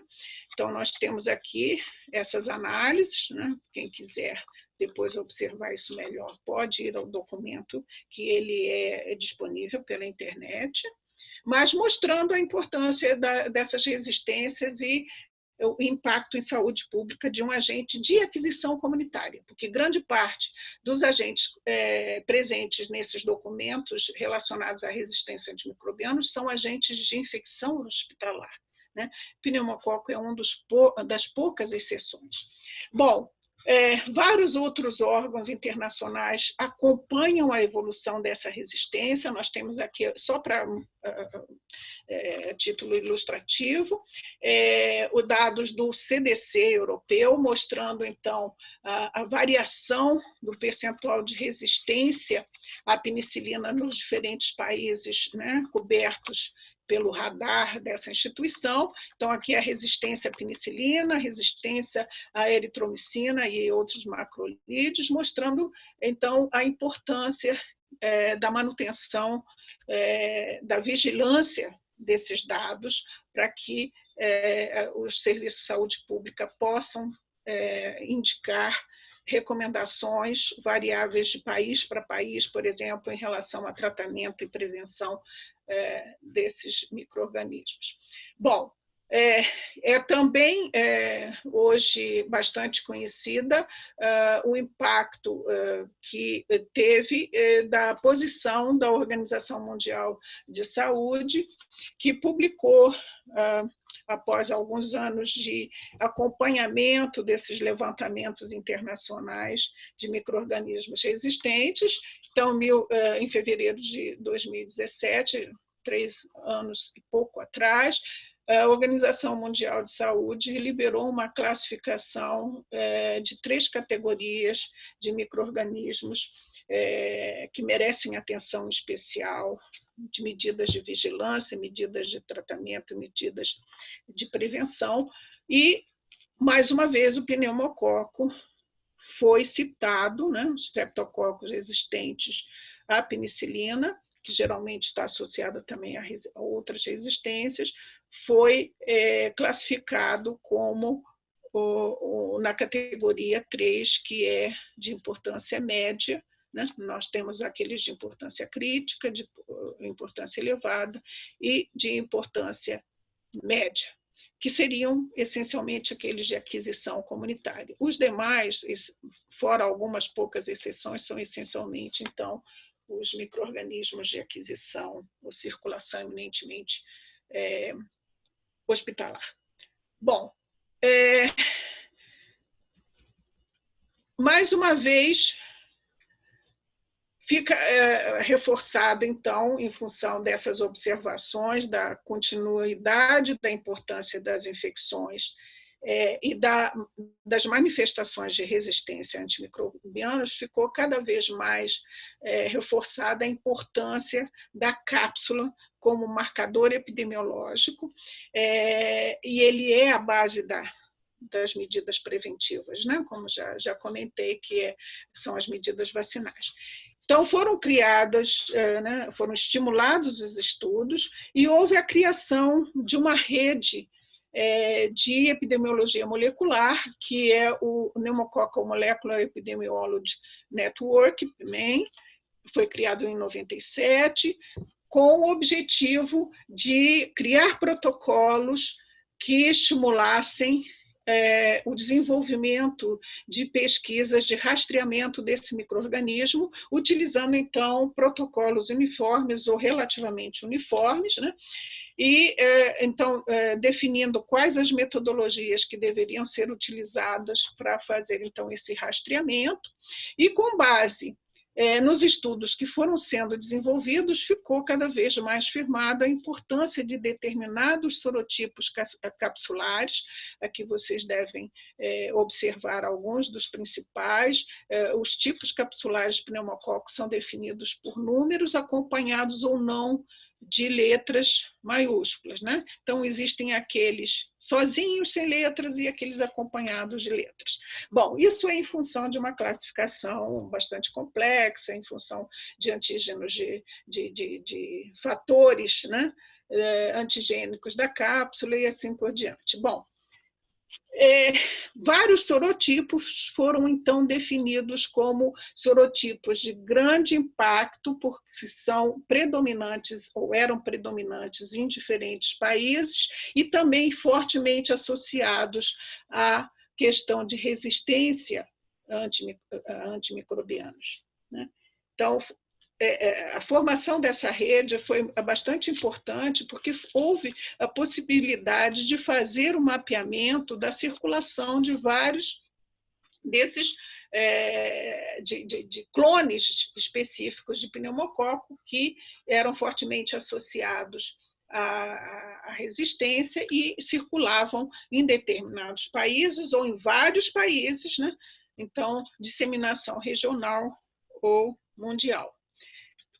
B: Então, nós temos aqui essas análises, né? Quem quiser depois observar isso melhor, pode ir ao documento, que ele é disponível pela internet, mas mostrando a importância dessas resistências e o impacto em saúde pública de um agente de aquisição comunitária, porque grande parte dos agentes presentes nesses documentos relacionados à resistência a antimicrobianos são agentes de infecção hospitalar. Né? Pneumococo é uma das poucas exceções. Bom, Vários outros órgãos internacionais acompanham a evolução dessa resistência. Nós temos aqui, só para título ilustrativo, os dados do CDC europeu, mostrando, então, a variação do percentual de resistência à penicilina nos diferentes países, né, cobertos pelo radar dessa instituição. Então, aqui a resistência à penicilina, a resistência à eritromicina e outros macrolídeos, mostrando, então, a importância da manutenção, da vigilância desses dados, para que os serviços de saúde pública possam indicar recomendações variáveis de país para país, por exemplo, em relação a tratamento e prevenção desses micro-organismos. Bom, também hoje bastante conhecida o impacto que teve da posição da Organização Mundial de Saúde, que publicou, após alguns anos de acompanhamento desses levantamentos internacionais de micro-organismos resistentes. Então, em fevereiro de 2017, 3 anos e pouco atrás, a Organização Mundial de Saúde liberou uma classificação de 3 categorias de micro-organismos que merecem atenção especial, de medidas de vigilância, medidas de tratamento, medidas de prevenção. E, mais uma vez, o pneumococo foi citado, né, os streptococcus resistentes à penicilina, que geralmente está associada também a outras resistências, foi classificado como na categoria 3, que é de importância média. Né? Nós temos aqueles de importância crítica, de importância elevada e de importância média, que seriam essencialmente aqueles de aquisição comunitária. Os demais, fora algumas poucas exceções, são essencialmente, então, os micro-organismos de aquisição ou circulação eminentemente hospitalar. Bom, mais uma vez, fica reforçada, então, em função dessas observações, da continuidade da importância das infecções e das manifestações de resistência a antimicrobianos, ficou cada vez mais reforçada a importância da cápsula como marcador epidemiológico, e ele é a base das medidas preventivas, né? Como já comentei, que são as medidas vacinais. Então, foram criadas, né, foram estimulados os estudos e houve a criação de uma rede de epidemiologia molecular, que é o Pneumococcal Molecular Epidemiology Network, PMEN, foi criado em 97, com o objetivo de criar protocolos que estimulassem o desenvolvimento de pesquisas de rastreamento desse micro-organismo, utilizando, então, protocolos uniformes ou relativamente uniformes, né? E, então, definindo quais as metodologias que deveriam ser utilizadas para fazer, então, esse rastreamento, e com base nos estudos que foram sendo desenvolvidos, ficou cada vez mais firmada a importância de determinados sorotipos capsulares. Aqui vocês devem observar alguns dos principais. Os tipos capsulares de pneumococo são definidos por números, acompanhados ou não de letras maiúsculas, né? Então, existem aqueles sozinhos, sem letras, e aqueles acompanhados de letras. Bom, isso é em função de uma classificação bastante complexa, em função de antígenos, de fatores, né, antigênicos da cápsula e assim por diante. Bom, vários sorotipos foram, então, definidos como sorotipos de grande impacto, porque são predominantes ou eram predominantes em diferentes países e também fortemente associados à questão de resistência a antimicrobianos. Né? Então, a formação dessa rede foi bastante importante, porque houve a possibilidade de fazer um mapeamento da circulação de vários desses de clones específicos de pneumococo que eram fortemente associados à resistência e circulavam em determinados países ou em vários países, né? Então, disseminação regional ou mundial.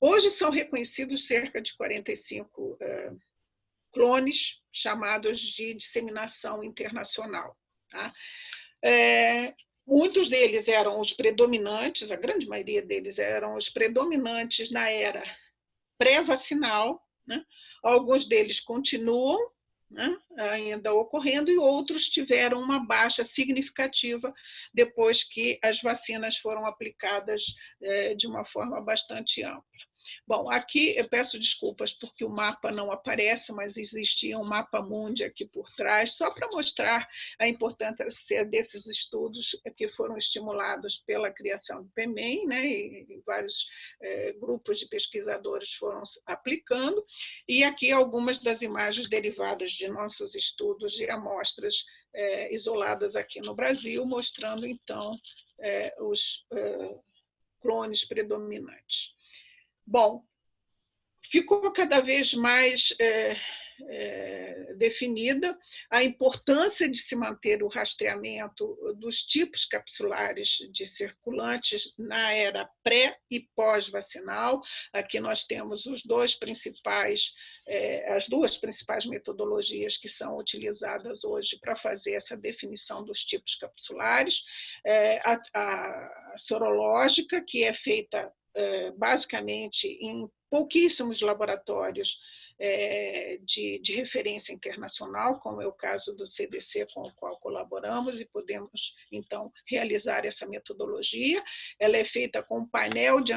B: Hoje são reconhecidos cerca de 45 clones chamados de disseminação internacional. Tá? Muitos deles eram os predominantes, a grande maioria deles eram os predominantes na era pré-vacinal, né? Alguns deles continuam, né, ainda ocorrendo, e outros tiveram uma baixa significativa depois que as vacinas foram aplicadas de uma forma bastante ampla. Bom, aqui eu peço desculpas porque o mapa não aparece, mas existia um mapa mundi aqui por trás, só para mostrar a importância desses estudos que foram estimulados pela criação do PEMEN, né, e vários grupos de pesquisadores foram aplicando, e aqui algumas das imagens derivadas de nossos estudos de amostras isoladas aqui no Brasil, mostrando, então, os clones predominantes. Bom, ficou cada vez mais definida a importância de se manter o rastreamento dos tipos capsulares de circulantes na era pré e pós-vacinal. Aqui nós temos as duas principais metodologias que são utilizadas hoje para fazer essa definição dos tipos capsulares. A sorológica, que é feita basicamente em pouquíssimos laboratórios de referência internacional, como é o caso do CDC, com o qual colaboramos, e podemos, então, realizar essa metodologia. Ela é feita com um painel de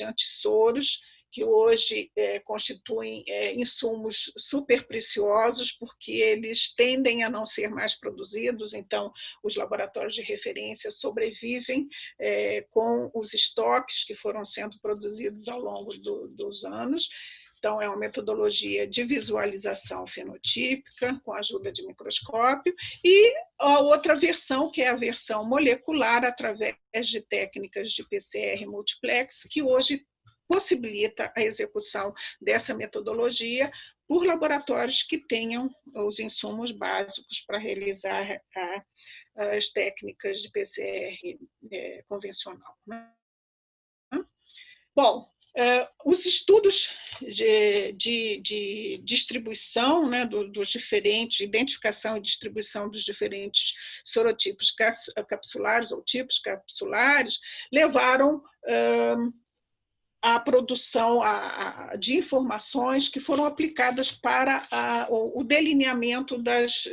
B: antissoros, que hoje constituem insumos super preciosos, porque eles tendem a não ser mais produzidos, então os laboratórios de referência sobrevivem com os estoques que foram sendo produzidos ao longo dos anos. Então, é uma metodologia de visualização fenotípica, com a ajuda de microscópio, e a outra versão, que é a versão molecular, através de técnicas de PCR multiplex, que hoje possibilita a execução dessa metodologia por laboratórios que tenham os insumos básicos para realizar as técnicas de PCR convencional. Bom, os estudos de distribuição, né, dos diferentes, identificação e distribuição dos diferentes sorotipos capsulares ou tipos capsulares, levaram a produção de informações que foram aplicadas para o delineamento das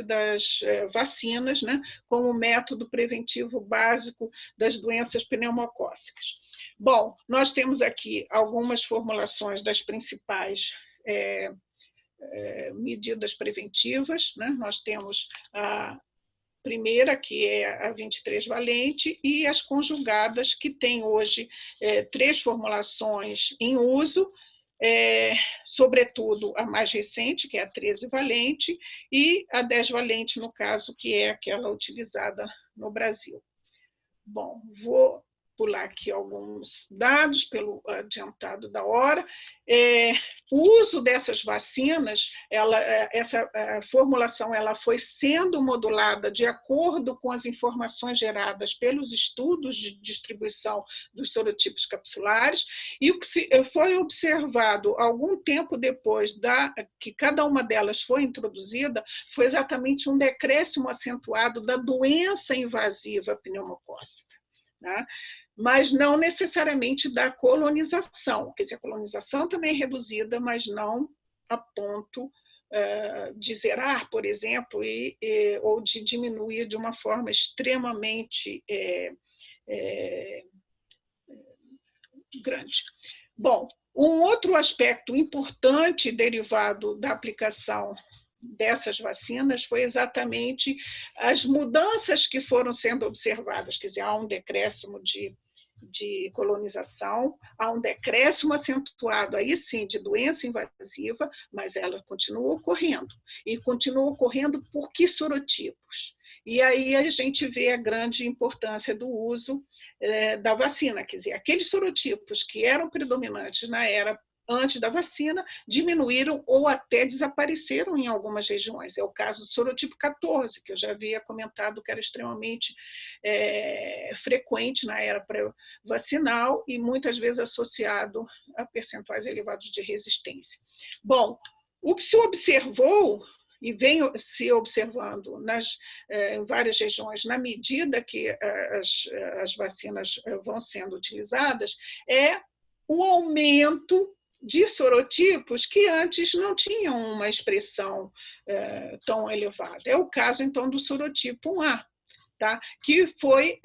B: vacinas, né, como método preventivo básico das doenças pneumocócicas. Bom, nós temos aqui algumas formulações das principais medidas preventivas, né? Nós temos a primeira, que é a 23-valente, e as conjugadas, que têm hoje 3 formulações em uso, sobretudo a mais recente, que é a 13-valente, e a 10-valente, no caso, que é aquela utilizada no Brasil. Bom, vou pular aqui alguns dados pelo adiantado da hora. O uso dessas vacinas, essa formulação ela foi sendo modulada de acordo com as informações geradas pelos estudos de distribuição dos sorotipos capsulares, e o que foi observado algum tempo depois que cada uma delas foi introduzida foi exatamente um decréscimo acentuado da doença invasiva pneumocócica, né? Mas não necessariamente da colonização. Quer dizer, a colonização também é reduzida, mas não a ponto de zerar, por exemplo, ou de diminuir de uma forma extremamente grande. Bom, um outro aspecto importante derivado da aplicação dessas vacinas foi exatamente as mudanças que foram sendo observadas. Quer dizer, há um decréscimo de de colonização, há um decréscimo acentuado, aí sim, de doença invasiva, mas ela continua ocorrendo. E continua ocorrendo por que sorotipos? E aí a gente vê a grande importância do uso da vacina, quer dizer, aqueles sorotipos que eram predominantes na era antes da vacina, diminuíram ou até desapareceram em algumas regiões. É o caso do sorotipo 14, que eu já havia comentado que era extremamente frequente na era pré-vacinal e muitas vezes associado a percentuais elevados de resistência. Bom, o que se observou e vem se observando em várias regiões, na medida que as vacinas vão sendo utilizadas, é o aumento de sorotipos que antes não tinham uma expressão tão elevada. É o caso, então, do sorotipo 1A, tá? Que foi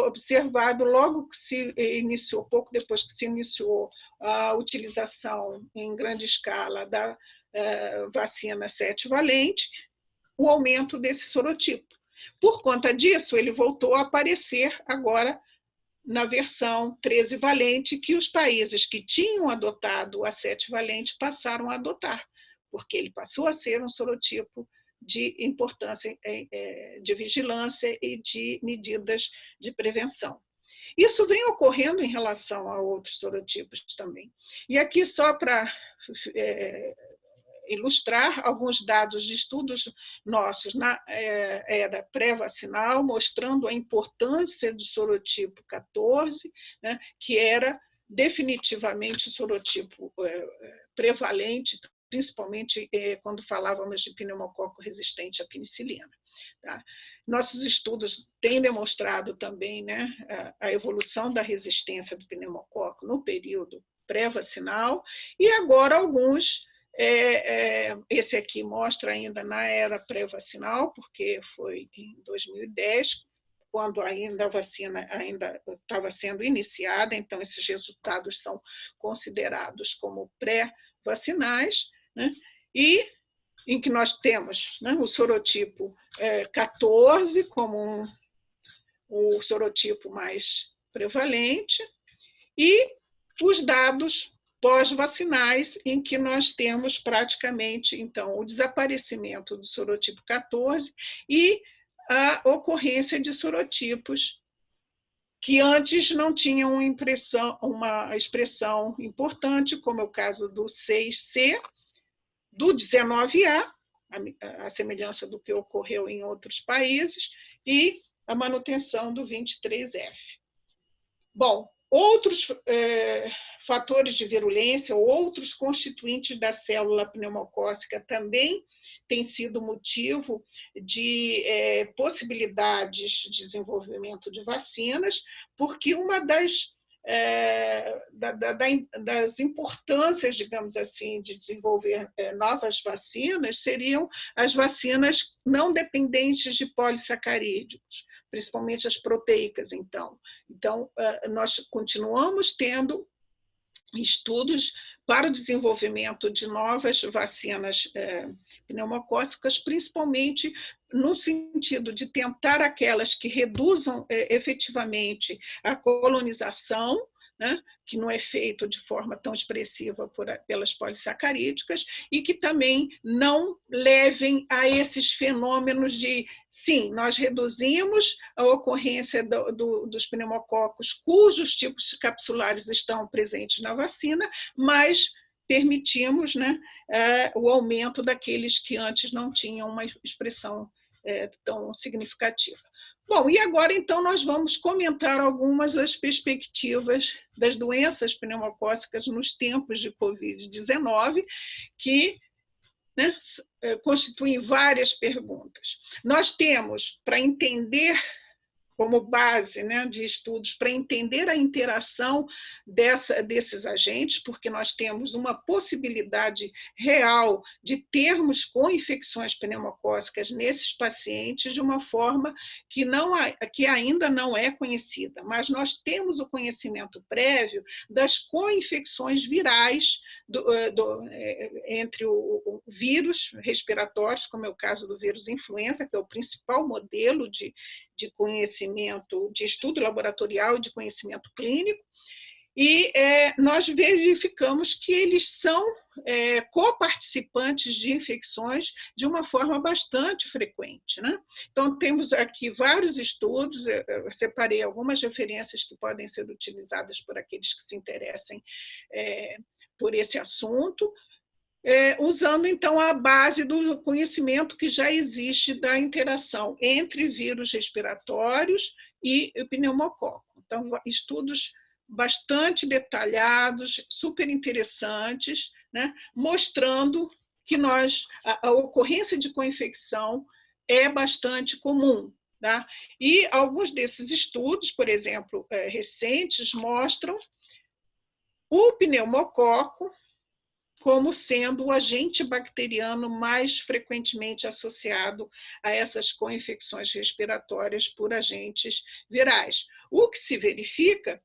B: observado logo que se iniciou, pouco depois que se iniciou a utilização em grande escala da vacina 7 valente, o aumento desse sorotipo. Por conta disso, ele voltou a aparecer agora na versão 13 valente, que os países que tinham adotado a 7 valente passaram a adotar, porque ele passou a ser um sorotipo de importância de vigilância e de medidas de prevenção. Isso vem ocorrendo em relação a outros sorotipos também. E aqui, só para ilustrar alguns dados de estudos nossos na era pré-vacinal, mostrando a importância do sorotipo 14, né, que era definitivamente o sorotipo prevalente, principalmente quando falávamos de pneumococo resistente à penicilina. Tá? Nossos estudos têm demonstrado também, né, a evolução da resistência do pneumococo no período pré-vacinal, e agora alguns. Esse aqui mostra ainda na era pré-vacinal, porque foi em 2010, quando ainda a vacina ainda estava sendo iniciada, então esses resultados são considerados como pré-vacinais, né? E em que nós temos, né, o sorotipo 14 como o sorotipo mais prevalente, e os dados pós-vacinais, em que nós temos praticamente, então, o desaparecimento do sorotipo 14 e a ocorrência de sorotipos que antes não tinham uma expressão importante, como é o caso do 6C, do 19A, a semelhança do que ocorreu em outros países, e a manutenção do 23F. Bom, outros fatores de virulência ou outros constituintes da célula pneumocócica também têm sido motivo de possibilidades de desenvolvimento de vacinas, porque uma das importâncias, digamos assim, de desenvolver novas vacinas seriam as vacinas não dependentes de polissacarídeos, principalmente as proteicas, então. Então, nós continuamos tendo estudos para o desenvolvimento de novas vacinas pneumocócicas, principalmente no sentido de tentar aquelas que reduzam efetivamente a colonização, né, que não é feito de forma tão expressiva pelas polissacarídicas, e que também não levem a esses fenômenos de, sim, nós reduzimos a ocorrência dos pneumococos cujos tipos capsulares estão presentes na vacina, mas permitimos, né, o aumento daqueles que antes não tinham uma expressão tão significativa. Bom, e agora, então, nós vamos comentar algumas das perspectivas das doenças pneumocócicas nos tempos de Covid-19, que, né, constituem várias perguntas. Nós temos, para entender, como base, né, de estudos, para entender a interação desses agentes, porque nós temos uma possibilidade real de termos co-infecções pneumocócicas nesses pacientes de uma forma que ainda não é conhecida, mas nós temos o conhecimento prévio das co-infecções virais entre o vírus respiratórios, como é o caso do vírus influenza, que é o principal modelo de conhecimento, de estudo laboratorial e de conhecimento clínico, e nós verificamos que eles são coparticipantes de infecções de uma forma bastante frequente, né? Então, temos aqui vários estudos, eu separei algumas referências que podem ser utilizadas por aqueles que se interessem por esse assunto, usando, então, a base do conhecimento que já existe da interação entre vírus respiratórios e pneumococo. Então, estudos bastante detalhados, super interessantes, né, mostrando que a ocorrência de co-infecção é bastante comum. Tá? E alguns desses estudos, por exemplo, recentes, mostram o pneumococo como sendo o agente bacteriano mais frequentemente associado a essas co-infecções respiratórias por agentes virais. O que se verifica,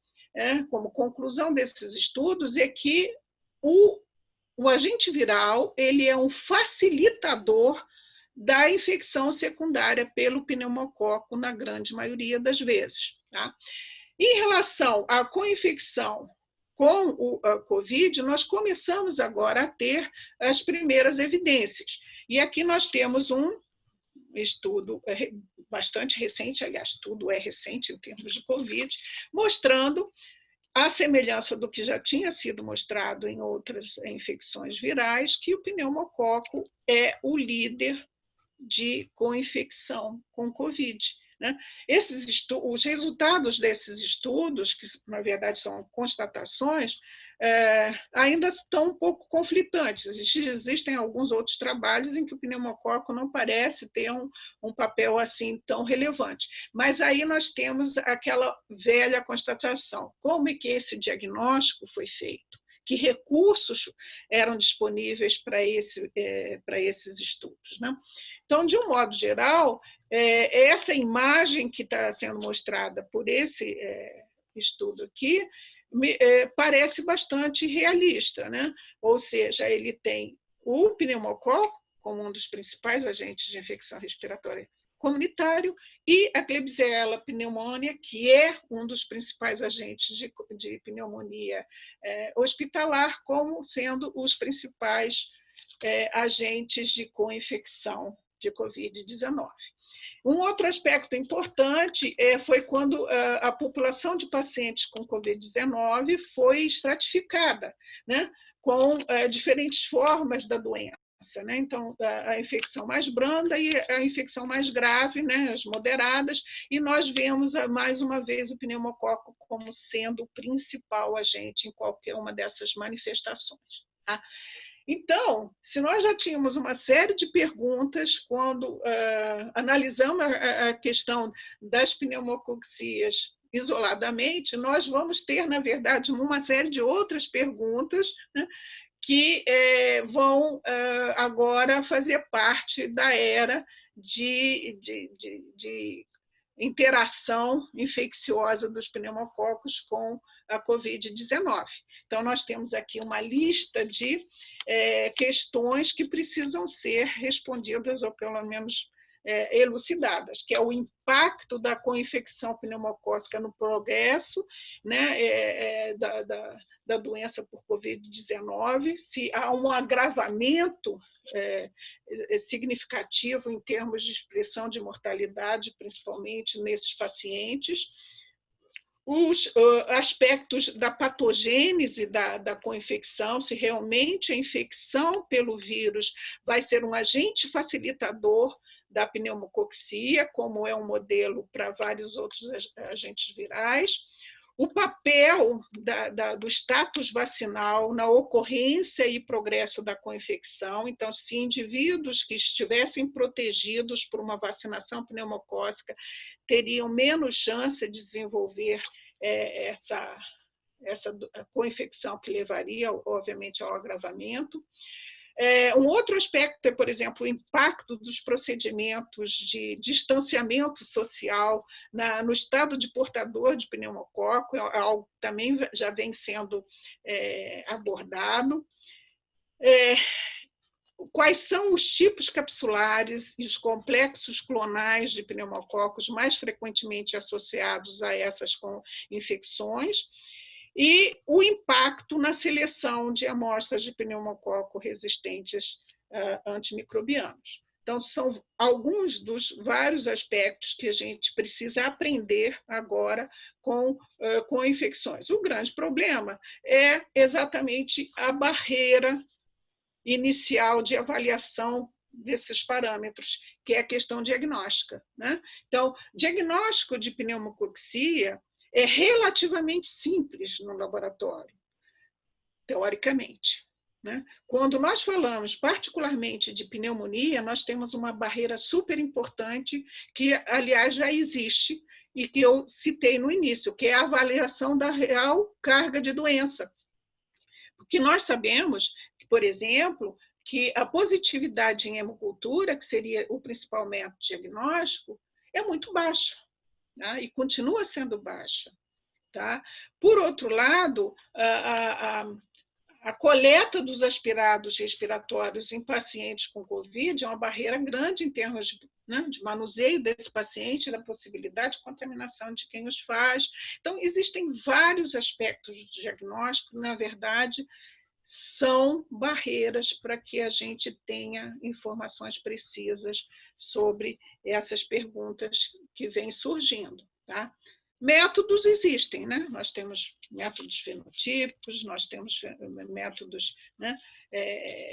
B: como conclusão desses estudos, é que o agente viral ele é um facilitador da infecção secundária pelo pneumococo na grande maioria das vezes. Tá? Em relação à co-infecção com a Covid, nós começamos agora a ter as primeiras evidências. E aqui nós temos um estudo bastante recente, aliás, tudo é recente em termos de Covid, mostrando a semelhança do que já tinha sido mostrado em outras infecções virais, que o pneumococo é o líder de co-infecção com Covid. Né? Os resultados desses estudos, que na verdade são constatações, ainda estão um pouco conflitantes. Existem alguns outros trabalhos em que o pneumococo não parece ter um papel assim tão relevante. Mas aí nós temos aquela velha constatação. Como é que esse diagnóstico foi feito? Que recursos eram disponíveis para esses estudos? Né? Então, de um modo geral, essa imagem que está sendo mostrada por esse estudo aqui parece bastante realista, né? Ou seja, ele tem o pneumococo como um dos principais agentes de infecção respiratória comunitário e a Klebsiella pneumoniae, que é um dos principais agentes de pneumonia hospitalar, como sendo os principais agentes de co-infecção de Covid-19. Um outro aspecto importante foi quando a população de pacientes com Covid-19 foi estratificada, né, com diferentes formas da doença. Né? Então, a infecção mais branda e a infecção mais grave, né, as moderadas, e nós vemos mais uma vez o pneumococo como sendo o principal agente em qualquer uma dessas manifestações. Tá? Então, se nós já tínhamos uma série de perguntas quando analisamos a questão das pneumocoxias isoladamente, nós vamos ter, na verdade, uma série de outras perguntas, né, que vão agora fazer parte da era de interação infecciosa dos pneumococos com a Covid-19. Então, nós temos aqui uma lista de questões que precisam ser respondidas, ou pelo menos elucidadas, que é o impacto da co-infecção pneumocócica no progresso, né, da doença por Covid-19, se há um agravamento significativo em termos de expressão de mortalidade, principalmente nesses pacientes, os aspectos da patogênese da co-infecção, se realmente a infecção pelo vírus vai ser um agente facilitador da pneumococcía, como é um modelo para vários outros agentes virais, o papel do status vacinal na ocorrência e progresso da co-infecção. Então, se indivíduos que estivessem protegidos por uma vacinação pneumocócica teriam menos chance de desenvolver essa co-infecção que levaria, obviamente, ao agravamento. Um outro aspecto é, por exemplo, o impacto dos procedimentos de distanciamento social no estado de portador de pneumococo, é algo que também já vem sendo abordado. Quais são os tipos capsulares e os complexos clonais de pneumococos mais frequentemente associados a essas infecções, e o impacto na seleção de amostras de pneumococo resistentes antimicrobianos. Então, são alguns dos vários aspectos que a gente precisa aprender agora com infecções. O grande problema é exatamente a barreira inicial de avaliação desses parâmetros, que é a questão diagnóstica, né? Então, diagnóstico de pneumococcia é relativamente simples no laboratório, teoricamente, né? Quando nós falamos particularmente de pneumonia, nós temos uma barreira super importante, que, aliás, já existe e que eu citei no início, que é a avaliação da real carga de doença. Porque nós sabemos, por exemplo, que a positividade em hemocultura, que seria o principal método diagnóstico, é muito baixa, tá? E continua sendo baixa. Tá? Por outro lado, a coleta dos aspirados respiratórios em pacientes com Covid é uma barreira grande em termos de manuseio desse paciente, da possibilidade de contaminação de quem os faz. Então, existem vários aspectos do diagnóstico, na verdade, são barreiras para que a gente tenha informações precisas sobre essas perguntas que vêm surgindo. Tá? Métodos existem, né? Nós temos métodos fenotípicos, nós temos métodos, né,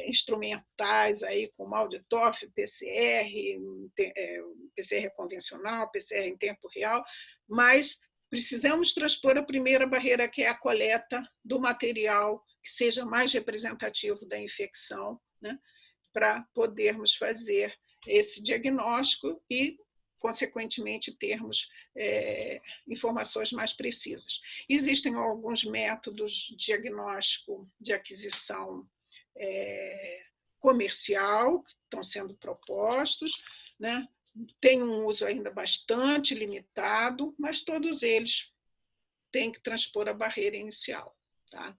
B: instrumentais aí, como Alditoff, PCR, PCR convencional, PCR em tempo real, mas precisamos transpor a primeira barreira, que é a coleta do material que seja mais representativo da infecção, né, para podermos fazer esse diagnóstico e, consequentemente, termos informações mais precisas. Existem alguns métodos de diagnóstico de aquisição comercial que estão sendo propostos, né? Tem um uso ainda bastante limitado, mas todos eles têm que transpor a barreira inicial. Tá?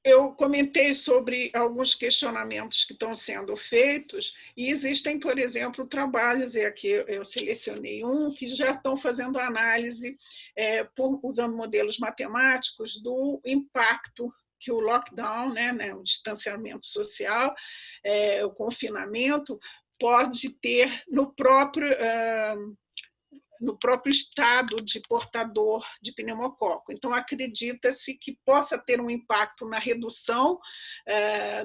B: Eu comentei sobre alguns questionamentos que estão sendo feitos, e existem, por exemplo, trabalhos, e aqui eu selecionei um, que já estão fazendo análise, usando modelos matemáticos, do impacto que o lockdown, né, o distanciamento social, o confinamento, pode ter no próprio estado de portador de pneumococo. Então, acredita-se que possa ter um impacto na redução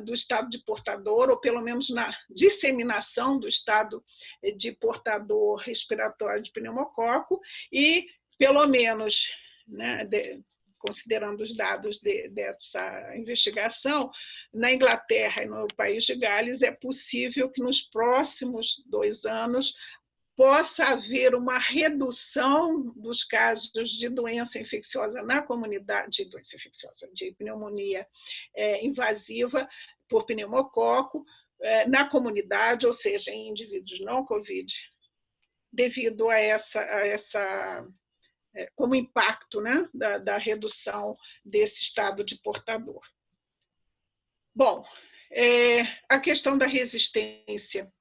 B: do estado de portador, ou pelo menos na disseminação do estado de portador respiratório de pneumococo, e pelo menos, né, considerando os dados dessa investigação, na Inglaterra e no país de Gales, é possível que nos próximos 2 anos possa haver uma redução dos casos de doença infecciosa na comunidade, de pneumonia invasiva por pneumococo na comunidade, ou seja, em indivíduos não Covid, devido a essa como impacto, né, da redução desse estado de portador. Bom, a questão da resistência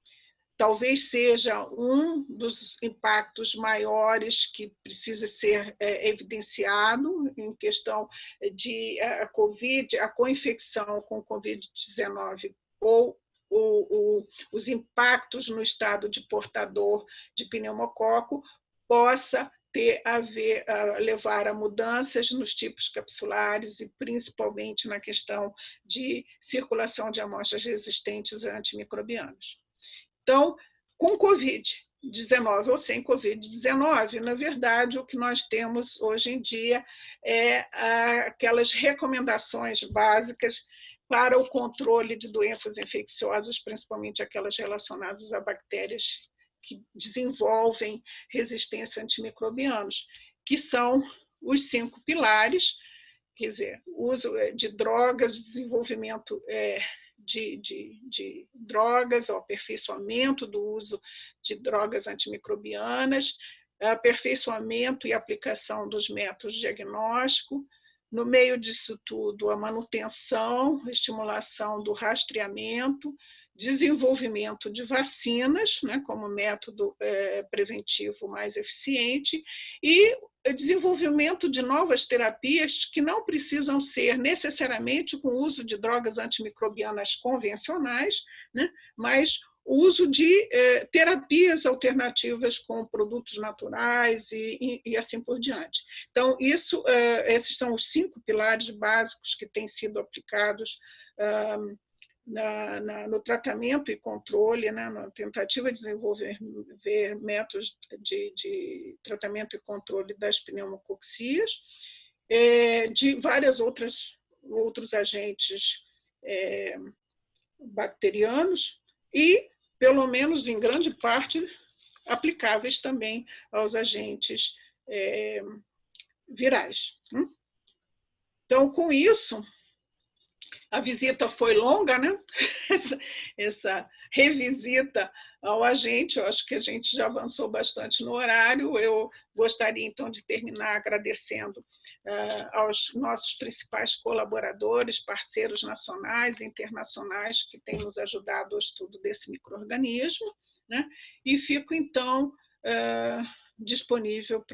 B: talvez seja um dos impactos maiores que precisa ser evidenciado em questão de a COVID, a coinfecção com Covid-19 ou os impactos no estado de portador de pneumococo possa levar a mudanças nos tipos capsulares e principalmente na questão de circulação de amostras resistentes a antimicrobianos. Então, com Covid-19 ou sem Covid-19, na verdade, o que nós temos hoje em dia é aquelas recomendações básicas para o controle de doenças infecciosas, principalmente aquelas relacionadas a bactérias que desenvolvem resistência a antimicrobianos, que são os 5 pilares, quer dizer, uso de drogas, desenvolvimento de drogas, o aperfeiçoamento do uso de drogas antimicrobianas, aperfeiçoamento e aplicação dos métodos diagnósticos, no meio disso tudo, a manutenção, estimulação do rastreamento, desenvolvimento de vacinas, né, como método preventivo mais eficiente, e desenvolvimento de novas terapias que não precisam ser necessariamente com o uso de drogas antimicrobianas convencionais, né, mas o uso de terapias alternativas com produtos naturais e assim por diante. Então, esses são os 5 pilares básicos que têm sido aplicados no tratamento e controle, né, na tentativa de desenvolver métodos de tratamento e controle das pneumocoxias, de vários outros agentes bacterianos e, pelo menos em grande parte, aplicáveis também aos agentes virais. Então, com isso, a visita foi longa, né? Essa revisita ao agente, eu acho que a gente já avançou bastante no horário. Eu gostaria, então, de terminar agradecendo aos nossos principais colaboradores, parceiros nacionais e internacionais que têm nos ajudado ao estudo desse micro-organismo, né? E fico, então, disponível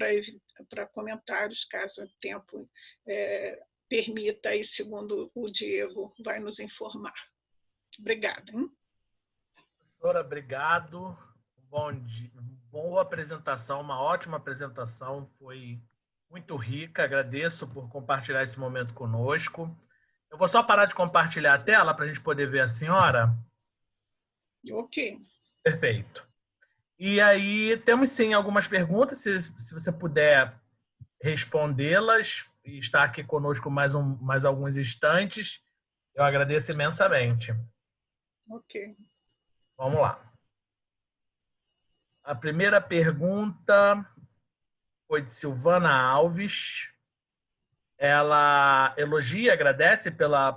B: para comentários, caso o tempo permita, e segundo o Diego vai nos informar. Obrigada.
A: Professora, obrigado. Boa apresentação, uma ótima apresentação, foi muito rica, agradeço por compartilhar esse momento conosco. Eu vou só parar de compartilhar a tela para a gente poder ver a senhora.
B: Ok.
A: Perfeito. E aí, temos sim algumas perguntas, se você puder respondê-las e estar aqui conosco mais alguns instantes, eu agradeço imensamente.
B: Ok.
A: Vamos lá. A primeira pergunta foi de Silvana Alves. Ela elogia, agradece pela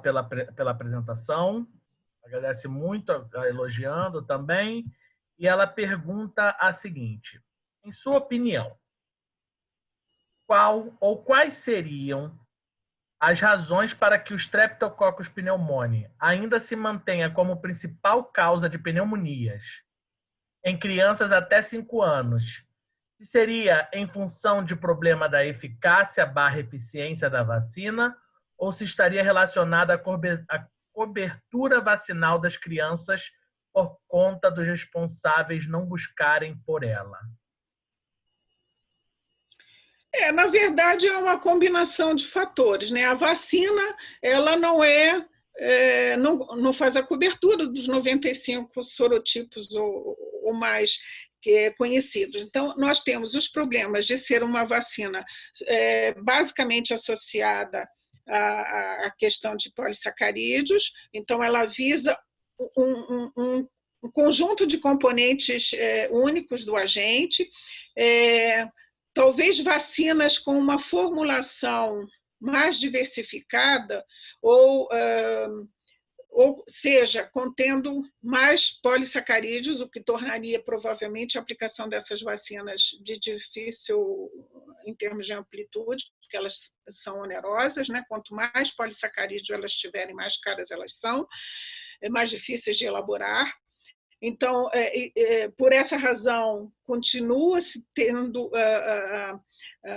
A: apresentação, agradece muito, elogiando também, e ela pergunta a seguinte: em sua opinião, qual ou quais seriam as razões para que o Streptococcus pneumoniae ainda se mantenha como principal causa de pneumonias em crianças até 5 anos? Se seria em função de problema da eficácia/eficiência da vacina ou se estaria relacionada à cobertura vacinal das crianças por conta dos responsáveis não buscarem por ela?
B: Na verdade, é uma combinação de fatores, né? A vacina, ela não faz a cobertura dos 95 sorotipos ou mais conhecidos. Então, nós temos os problemas de ser uma vacina basicamente associada à questão de polissacarídeos, então ela visa um conjunto de componentes únicos do agente, talvez vacinas com uma formulação mais diversificada ou seja, contendo mais polissacarídeos, o que tornaria provavelmente a aplicação dessas vacinas de difícil em termos de amplitude, porque elas são onerosas, né? Quanto mais polissacarídeos elas tiverem, mais caras elas são, mais difíceis de elaborar. Então, por essa razão, continua-se tendo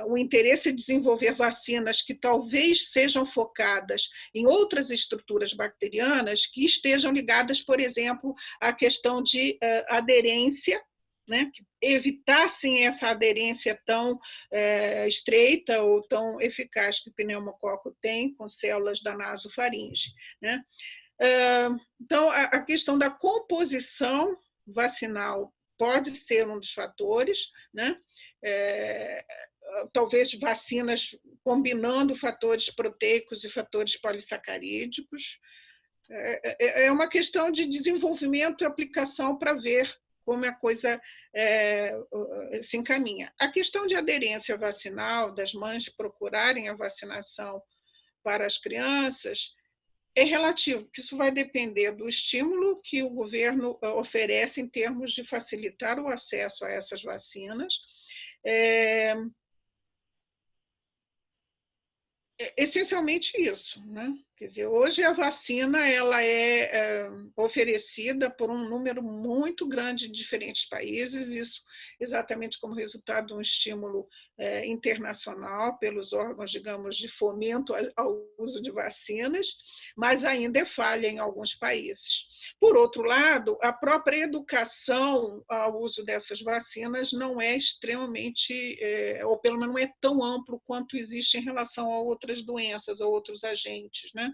B: o interesse em desenvolver vacinas que talvez sejam focadas em outras estruturas bacterianas que estejam ligadas, por exemplo, à questão de aderência, né, que evitassem essa aderência tão estreita ou tão eficaz que o pneumococo tem com células da nasofaringe, né? Então, a questão da composição vacinal pode ser um dos fatores, né? Talvez vacinas combinando fatores proteicos e fatores polissacarídicos. É uma questão de desenvolvimento e aplicação para ver como a coisa se encaminha. A questão de aderência vacinal, das mães procurarem a vacinação para as crianças, é relativo, porque isso vai depender do estímulo que o governo oferece em termos de facilitar o acesso a essas vacinas. Essencialmente isso, né? Quer dizer, hoje a vacina ela é oferecida por um número muito grande de diferentes países, isso exatamente como resultado de um estímulo internacional pelos órgãos, digamos, de fomento ao uso de vacinas, mas ainda é falha em alguns países. Por outro lado, a própria educação ao uso dessas vacinas não é extremamente, ou pelo menos não é tão amplo quanto existe em relação a outras doenças, a outros agentes, né?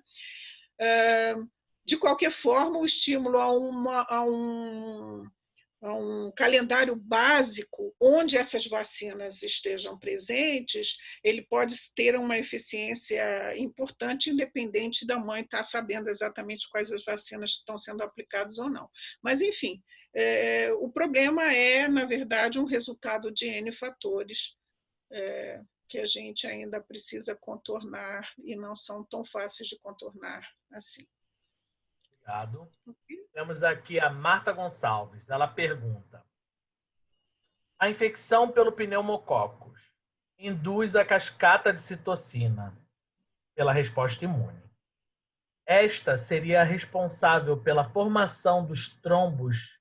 B: De qualquer forma, o estímulo a um calendário básico onde essas vacinas estejam presentes, ele pode ter uma eficiência importante, independente da mãe estar sabendo exatamente quais as vacinas estão sendo aplicadas ou não. Mas, enfim, o problema é, na verdade, um resultado de N fatores que a gente ainda precisa contornar e não são tão fáceis de contornar assim.
A: Obrigado. Temos aqui a Marta Gonçalves. Ela pergunta: a infecção pelo pneumococcus induz a cascata de citocina pela resposta imune. Esta seria responsável pela formação dos trombos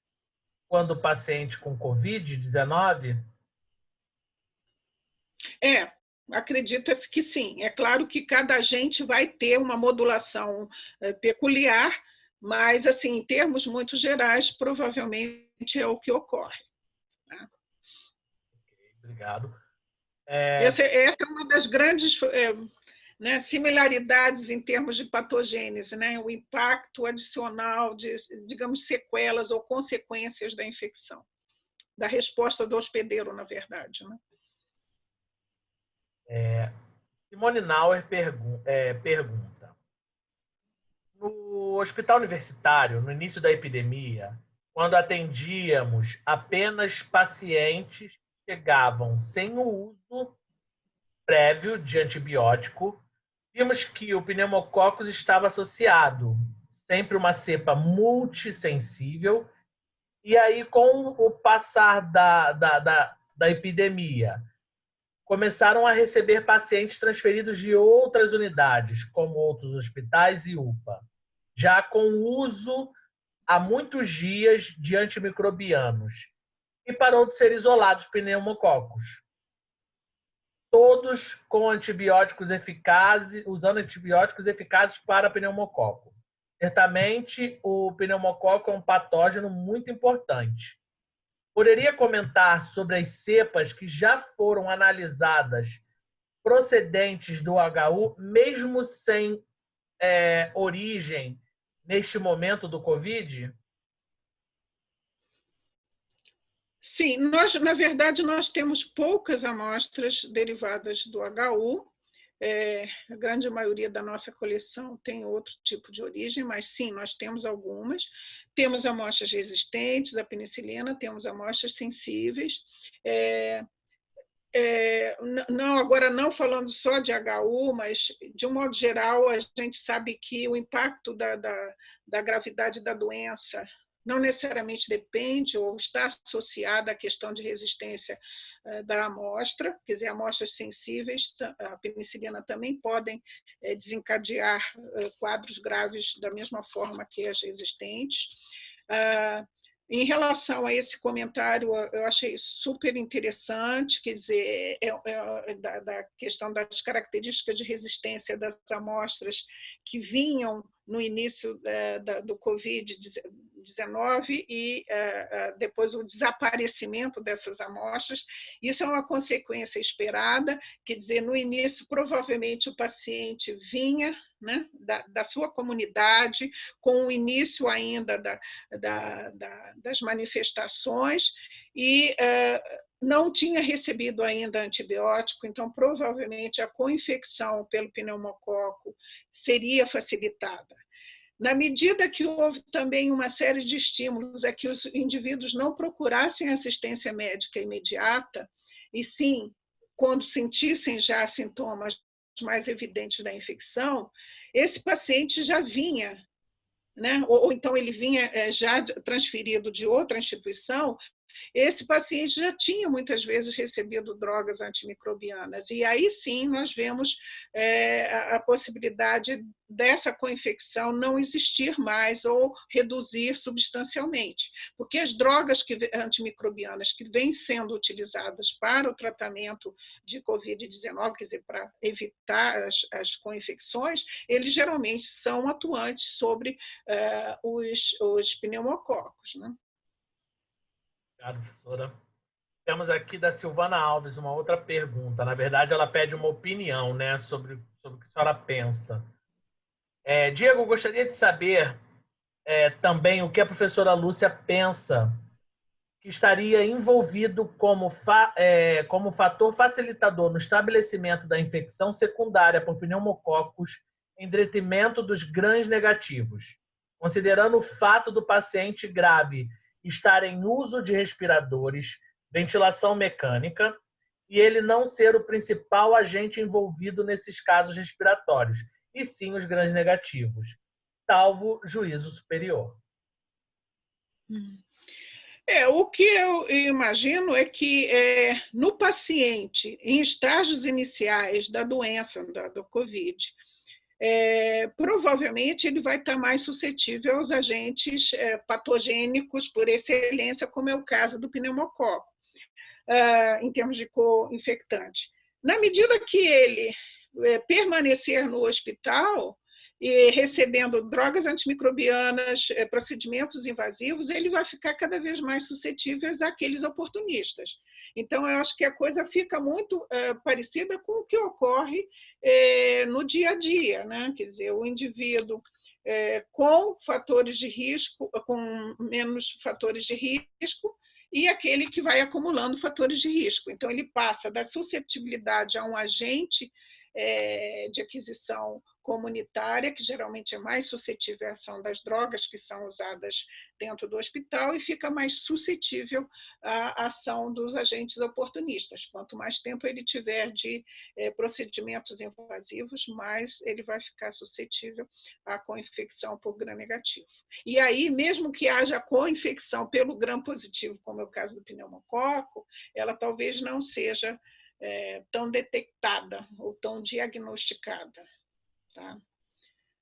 A: quando o paciente com Covid-19?
B: Acredita-se que sim. É claro que cada agente vai ter uma modulação peculiar, mas, assim, em termos muito gerais, provavelmente é o que ocorre. Tá?
A: Obrigado.
B: Essa é uma das grandes similaridades em termos de patogênese, né? O impacto adicional de, digamos, sequelas ou consequências da infecção, da resposta do hospedeiro, na verdade, né?
A: Simone Nauer pergunta: no hospital universitário, no início da epidemia, quando atendíamos apenas pacientes que chegavam sem o uso prévio de antibiótico, vimos que o pneumococcus estava associado, sempre uma cepa multissensível, e aí, com o passar da epidemia, começaram a receber pacientes transferidos de outras unidades, como outros hospitais e UPA, já com o uso há muitos dias de antimicrobianos, e parou de ser isolados pneumococos. Todos com antibióticos eficazes, usando antibióticos eficazes para pneumococo. Certamente, o pneumococo é um patógeno muito importante. Poderia comentar sobre as cepas que já foram analisadas procedentes do HU, mesmo sem origem neste momento do Covid?
B: Sim, na verdade, nós temos poucas amostras derivadas do HU. A grande maioria da nossa coleção tem outro tipo de origem, mas sim, nós temos algumas. Temos amostras resistentes à penicilina, temos amostras sensíveis. Agora não falando só de HU, mas de um modo geral, a gente sabe que o impacto da gravidade da doença não necessariamente depende ou está associada à questão de resistência da amostra, quer dizer, amostras sensíveis, a penicilina também podem desencadear quadros graves da mesma forma que as resistentes. Em relação a esse comentário, eu achei super interessante, quer dizer, da questão das características de resistência das amostras que vinham no início do Covid-19 e depois o desaparecimento dessas amostras. Isso é uma consequência esperada, quer dizer, no início, provavelmente o paciente vinha, né, da sua comunidade, com o início ainda das manifestações, e não tinha recebido ainda antibiótico, então provavelmente a coinfecção pelo pneumococo seria facilitada. Na medida que houve também uma série de estímulos a que os indivíduos não procurassem assistência médica imediata, e sim, quando sentissem já sintomas mais evidentes da infecção, esse paciente já vinha, né? Ou então ele vinha já transferido de outra instituição, esse paciente já tinha muitas vezes recebido drogas antimicrobianas. E aí sim nós vemos a possibilidade dessa coinfecção não existir mais ou reduzir substancialmente, porque as drogas antimicrobianas que vêm sendo utilizadas para o tratamento de Covid-19, quer dizer, para evitar as coinfecções, eles geralmente são atuantes sobre os pneumococos, né?
A: Obrigado, professora. Temos aqui da Silvana Alves uma outra pergunta. Na verdade, ela pede uma opinião, né, sobre o que a senhora pensa. Diego, gostaria de saber também o que a professora Lúcia pensa que estaria envolvido como fator facilitador no estabelecimento da infecção secundária por pneumococos em detrimento dos gram negativos, considerando o fato do paciente grave estar em uso de respiradores, ventilação mecânica, e ele não ser o principal agente envolvido nesses casos respiratórios, e sim os gram negativos, salvo juízo superior.
B: O que eu imagino é que no paciente, em estágios iniciais da doença, do Covid, provavelmente ele vai estar mais suscetível aos agentes patogênicos por excelência, como é o caso do pneumococo, em termos de co-infectante. Na medida que ele permanecer no hospital e recebendo drogas antimicrobianas, procedimentos invasivos, ele vai ficar cada vez mais suscetível àqueles oportunistas. Então, eu acho que a coisa fica muito parecida com o que ocorre no dia a dia, né? Quer dizer, o indivíduo com fatores de risco, com menos fatores de risco, e aquele que vai acumulando fatores de risco. Então, ele passa da suscetibilidade a um agente de aquisição comunitária, que geralmente é mais suscetível à ação das drogas que são usadas dentro do hospital, e fica mais suscetível à ação dos agentes oportunistas. Quanto mais tempo ele tiver de procedimentos invasivos, mais ele vai ficar suscetível à coinfecção por gram negativo. E aí, mesmo que haja coinfecção pelo gram positivo, como é o caso do pneumococo, ela talvez não seja tão detectada ou tão diagnosticada. Tá?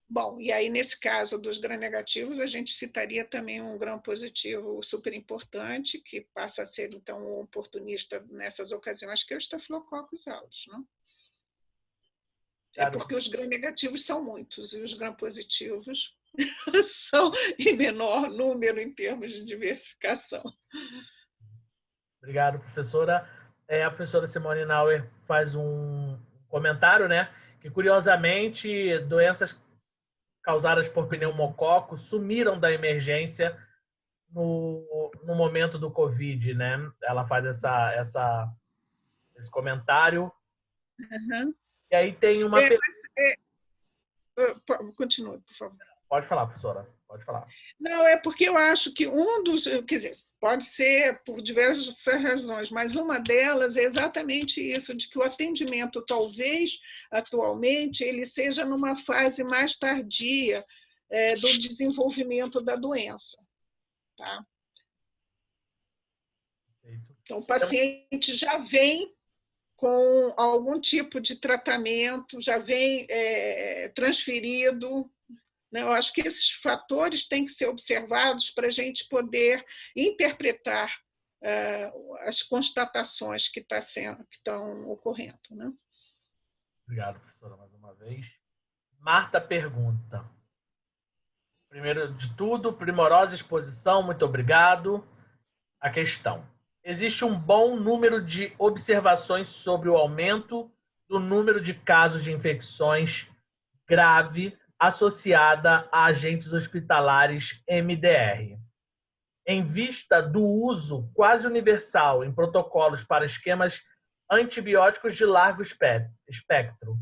B: Bom, e aí nesse caso dos gram negativos, a gente citaria também um gram positivo super importante, que passa a ser então um oportunista nessas ocasiões, que é o Staphylococcus aureus, né? Claro. Porque os gram negativos são muitos, e os gram positivos são em menor número em termos de diversificação.
A: Obrigado, professora. A professora Simone Nauer faz um comentário, né? Que, curiosamente, doenças causadas por pneumococo sumiram da emergência no momento do Covid, né? Ela faz esse comentário.
B: Uhum.
A: E aí tem uma...
B: Continue, por favor.
A: Pode falar, professora. Pode falar.
B: Não, é porque eu acho que quer dizer, pode ser por diversas razões, mas uma delas é exatamente isso, de que o atendimento, talvez, atualmente, ele seja numa fase mais tardia do desenvolvimento da doença. Tá? Então, o paciente já vem com algum tipo de tratamento, já vem transferido. Eu acho que esses fatores têm que ser observados para a gente poder interpretar as constatações que estão ocorrendo. Né?
A: Obrigado, professora, mais uma vez. Marta pergunta. Primeiro de tudo, primorosa exposição, muito obrigado. A questão. Existe um bom número de observações sobre o aumento do número de casos de infecções grave associada a agentes hospitalares MDR. Em vista do uso quase universal em protocolos para esquemas antibióticos de largo espectro,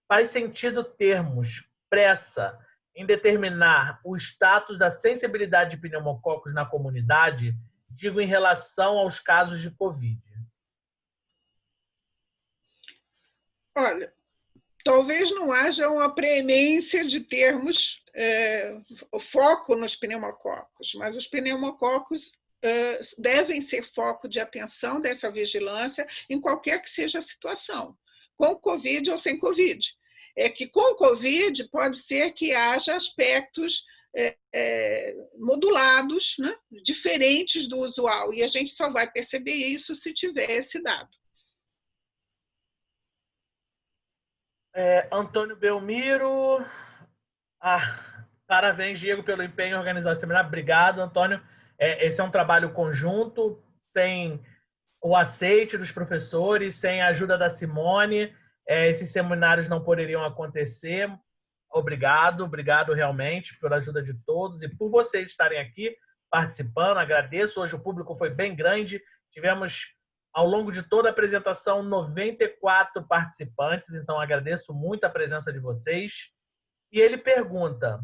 A: faz sentido termos pressa em determinar o status da sensibilidade de pneumococos na comunidade, digo em relação aos casos de Covid?
B: Olha, talvez não haja uma preemência de termos foco nos pneumococos, mas os pneumococos devem ser foco de atenção dessa vigilância em qualquer que seja a situação, com Covid ou sem Covid. É que com Covid pode ser que haja aspectos modulados, né, diferentes do usual, e a gente só vai perceber isso se tiver esse dado.
A: Antônio Belmiro. Parabéns, Diego, pelo empenho em organizar o seminário. Obrigado, Antônio. Esse é um trabalho conjunto, sem o aceite dos professores, sem a ajuda da Simone, esses seminários não poderiam acontecer. Obrigado realmente pela ajuda de todos e por vocês estarem aqui participando. Agradeço. Hoje o público foi bem grande. Tivemos, ao longo de toda a apresentação, 94 participantes, então agradeço muito a presença de vocês. E ele pergunta: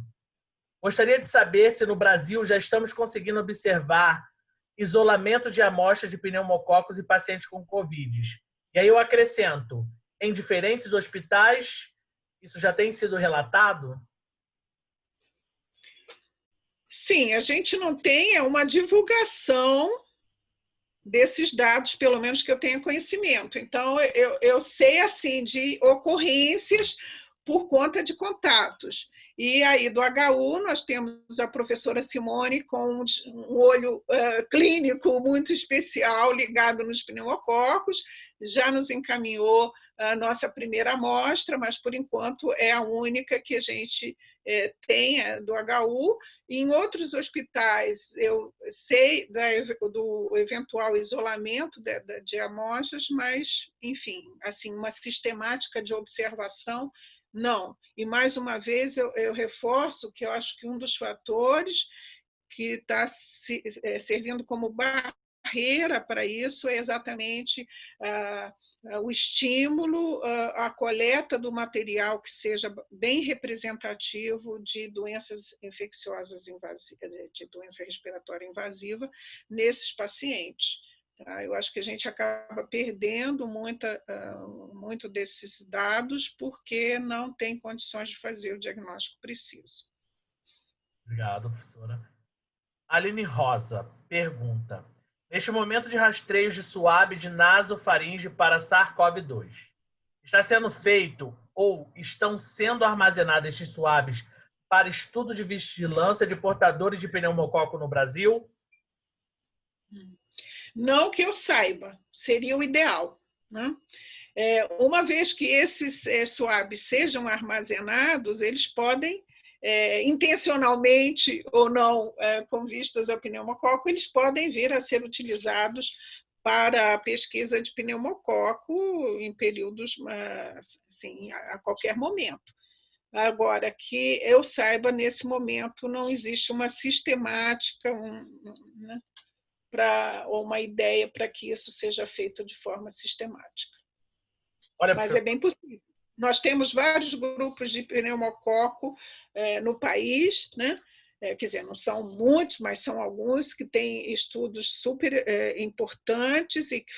A: gostaria de saber se no Brasil já estamos conseguindo observar isolamento de amostras de pneumococos e pacientes com Covid. E aí eu acrescento, em diferentes hospitais, isso já tem sido relatado?
B: Sim, a gente não tem uma divulgação desses dados, pelo menos que eu tenha conhecimento. Então, eu sei assim de ocorrências por conta de contatos. E aí, do HU, nós temos a professora Simone com um olho clínico muito especial ligado nos pneumococos, já nos encaminhou a nossa primeira amostra, mas, por enquanto, é a única que a gente tem do HU. Em outros hospitais, eu sei do eventual isolamento de amostras, mas, enfim, assim, uma sistemática de observação, não. E, mais uma vez, eu reforço que eu acho que um dos fatores que está servindo como barreira para isso é exatamente o estímulo, a coleta do material que seja bem representativo de doenças infecciosas de doença respiratória invasiva nesses pacientes. Eu acho que a gente acaba perdendo muito desses dados porque não tem condições de fazer o diagnóstico preciso.
A: Obrigado, professora. Aline Rosa pergunta: neste momento de rastreios de suave de nasofaringe para SARS-CoV-2, está sendo feito ou estão sendo armazenados estes suaves para estudo de vigilância de portadores de pneumococo no Brasil?
B: Não que eu saiba, seria o ideal, né? Uma vez que esses suaves sejam armazenados, eles podem, intencionalmente ou não, com vistas ao pneumococo, eles podem vir a ser utilizados para a pesquisa de pneumococo em períodos, assim, a qualquer momento. Agora, que eu saiba, nesse momento, não existe uma sistemática, né, ou uma ideia para que isso seja feito de forma sistemática. Mas é bem possível. Nós temos vários grupos de pneumococo no país, né? Quer dizer, não são muitos, mas são alguns que têm estudos super importantes e que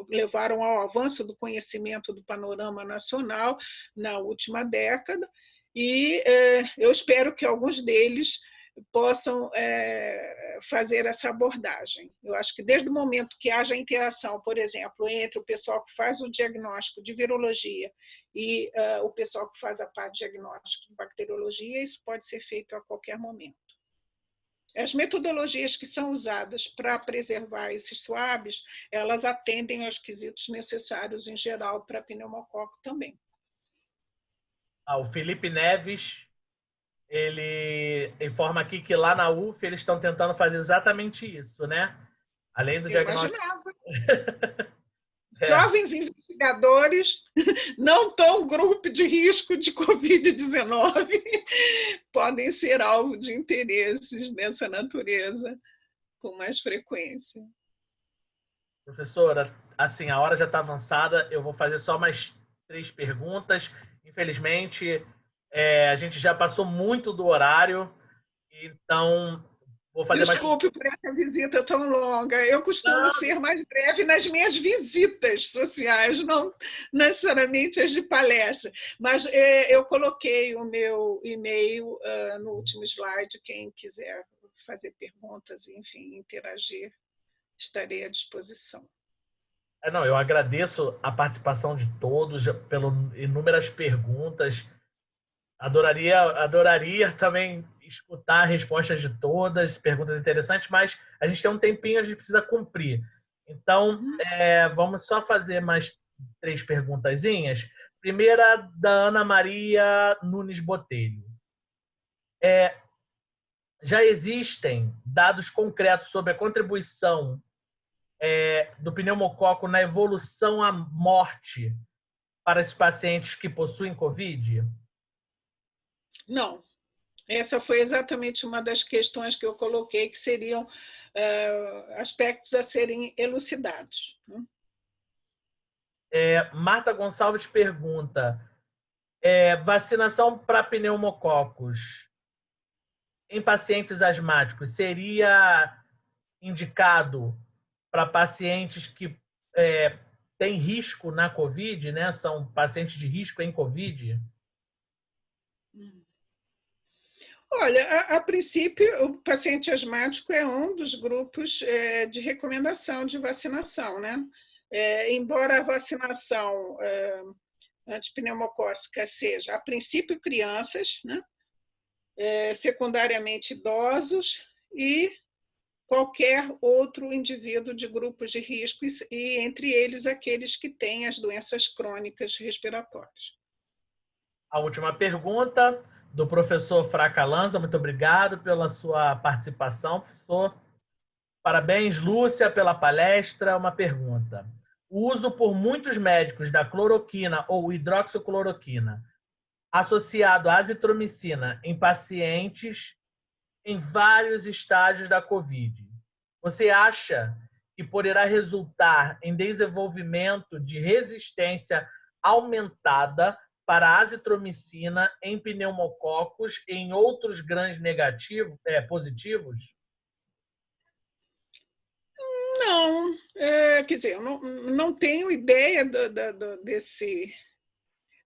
B: levaram ao avanço do conhecimento do panorama nacional na última década, e eu espero que alguns deles possam fazer essa abordagem. Eu acho que desde o momento que haja interação, por exemplo, entre o pessoal que faz o diagnóstico de virologia e o pessoal que faz a parte de diagnóstico de bacteriologia, isso pode ser feito a qualquer momento. As metodologias que são usadas para preservar esses suaves, elas atendem aos quesitos necessários em geral para pneumococo também.
A: O Felipe Neves, ele informa aqui que lá na UF eles estão tentando fazer exatamente isso, né? Além do diagnóstico.
B: Jovens investigadores não estão grupo de risco de Covid-19 podem ser alvo de interesses dessa natureza com mais frequência.
A: Professora, assim, a hora já está avançada, eu vou fazer só mais 3 perguntas. Infelizmente, a gente já passou muito do horário, então vou fazer
B: Desculpe por essa visita tão longa. Eu costumo ser mais breve nas minhas visitas sociais, não necessariamente as de palestra. Mas eu coloquei o meu e-mail no último slide, quem quiser fazer perguntas, enfim, interagir, estarei à disposição.
A: Não, eu agradeço a participação de todos, pelas inúmeras perguntas. Adoraria também escutar respostas de todas, perguntas interessantes, mas a gente tem um tempinho, a gente precisa cumprir. Então, vamos só fazer mais 3 perguntazinhas. Primeira, da Ana Maria Nunes Botelho. Já existem dados concretos sobre a contribuição do pneumococo na evolução à morte para esses pacientes que possuem COVID?
B: Não. Essa foi exatamente uma das questões que eu coloquei, que seriam aspectos a serem elucidados.
A: Marta Gonçalves pergunta: vacinação para pneumococos em pacientes asmáticos seria indicado para pacientes que têm risco na COVID, né? São pacientes de risco em COVID?
B: Olha, a princípio, o paciente asmático é um dos grupos de recomendação de vacinação, né? Embora a vacinação antipneumocócica seja, a princípio, crianças, né? Secundariamente idosos e qualquer outro indivíduo de grupos de risco, e entre eles aqueles que têm as doenças crônicas respiratórias.
A: A última pergunta, do professor Fraca Lanza. Muito obrigado pela sua participação, professor. Parabéns, Lúcia, pela palestra. Uma pergunta: o uso por muitos médicos da cloroquina ou hidroxicloroquina associado à azitromicina em pacientes em vários estágios da COVID, você acha que poderá resultar em desenvolvimento de resistência aumentada para a azitromicina em pneumococos e em outros gram positivos?
B: Não, quer dizer, eu não tenho ideia desse,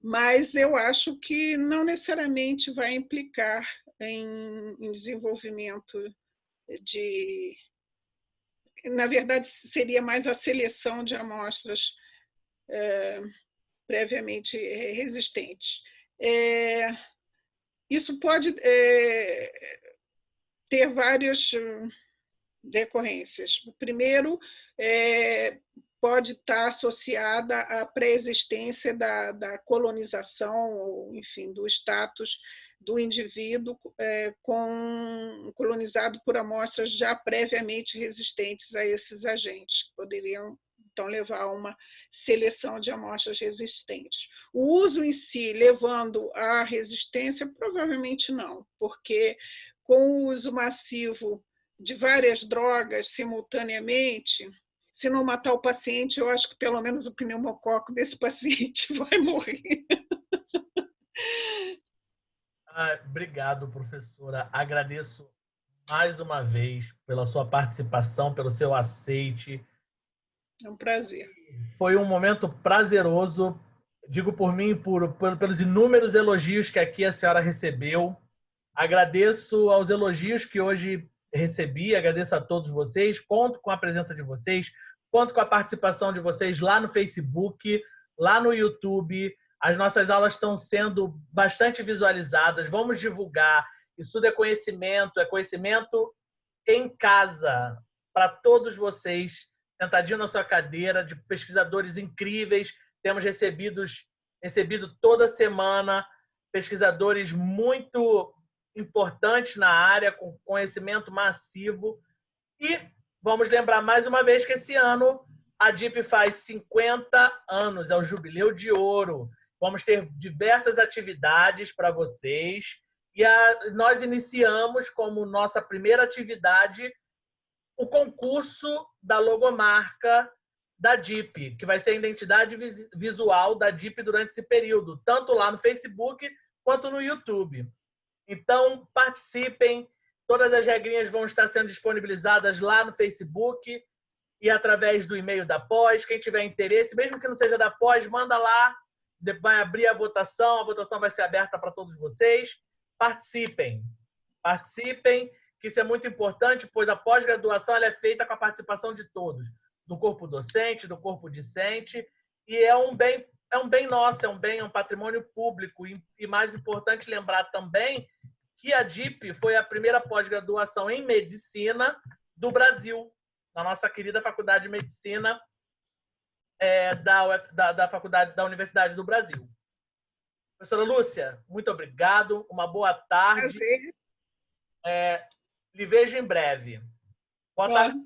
B: mas eu acho que não necessariamente vai implicar em desenvolvimento de... Na verdade, seria mais a seleção de amostras previamente resistentes. Isso pode ter várias decorrências. Primeiro, pode estar associada à pré-existência da colonização, ou, enfim, do status do indivíduo colonizado por amostras já previamente resistentes a esses agentes, que poderiam, então, levar a uma seleção de amostras resistentes. O uso em si, levando à resistência, provavelmente não, porque com o uso massivo de várias drogas simultaneamente, se não matar o paciente, eu acho que pelo menos o pneumococo desse paciente vai morrer.
A: Obrigado, professora. Agradeço mais uma vez pela sua participação, pelo seu aceite.
B: É um prazer.
A: Foi um momento prazeroso, digo por mim, pelos inúmeros elogios que aqui a senhora recebeu. Agradeço aos elogios que hoje recebi, agradeço a todos vocês, conto com a presença de vocês, conto com a participação de vocês lá no Facebook, lá no YouTube. As nossas aulas estão sendo bastante visualizadas, vamos divulgar. Estudo é conhecimento em casa, para todos vocês, sentadinho na sua cadeira, de pesquisadores incríveis. Temos recebido toda semana pesquisadores muito importantes na área, com conhecimento massivo. E vamos lembrar mais uma vez que esse ano a DIP faz 50 anos, é o Jubileu de Ouro. Vamos ter diversas atividades para vocês. E nós iniciamos como nossa primeira atividade o concurso da logomarca da DIP, que vai ser a identidade visual da DIP durante esse período, tanto lá no Facebook quanto no YouTube. Então, participem. Todas as regrinhas vão estar sendo disponibilizadas lá no Facebook e através do e-mail da pós. Quem tiver interesse, mesmo que não seja da pós, manda lá. Vai abrir a votação vai ser aberta para todos vocês. Participem. que isso é muito importante, pois a pós-graduação ela é feita com a participação de todos, do corpo docente, do corpo discente, e é um bem nosso, é um patrimônio público. E mais importante lembrar também que a DIP foi a primeira pós-graduação em medicina do Brasil, na nossa querida Faculdade de Medicina da Faculdade da Universidade do Brasil. Professora Lúcia, muito obrigado, uma boa tarde.
B: Prazer.
A: Lhe vejo em breve. Boa tarde.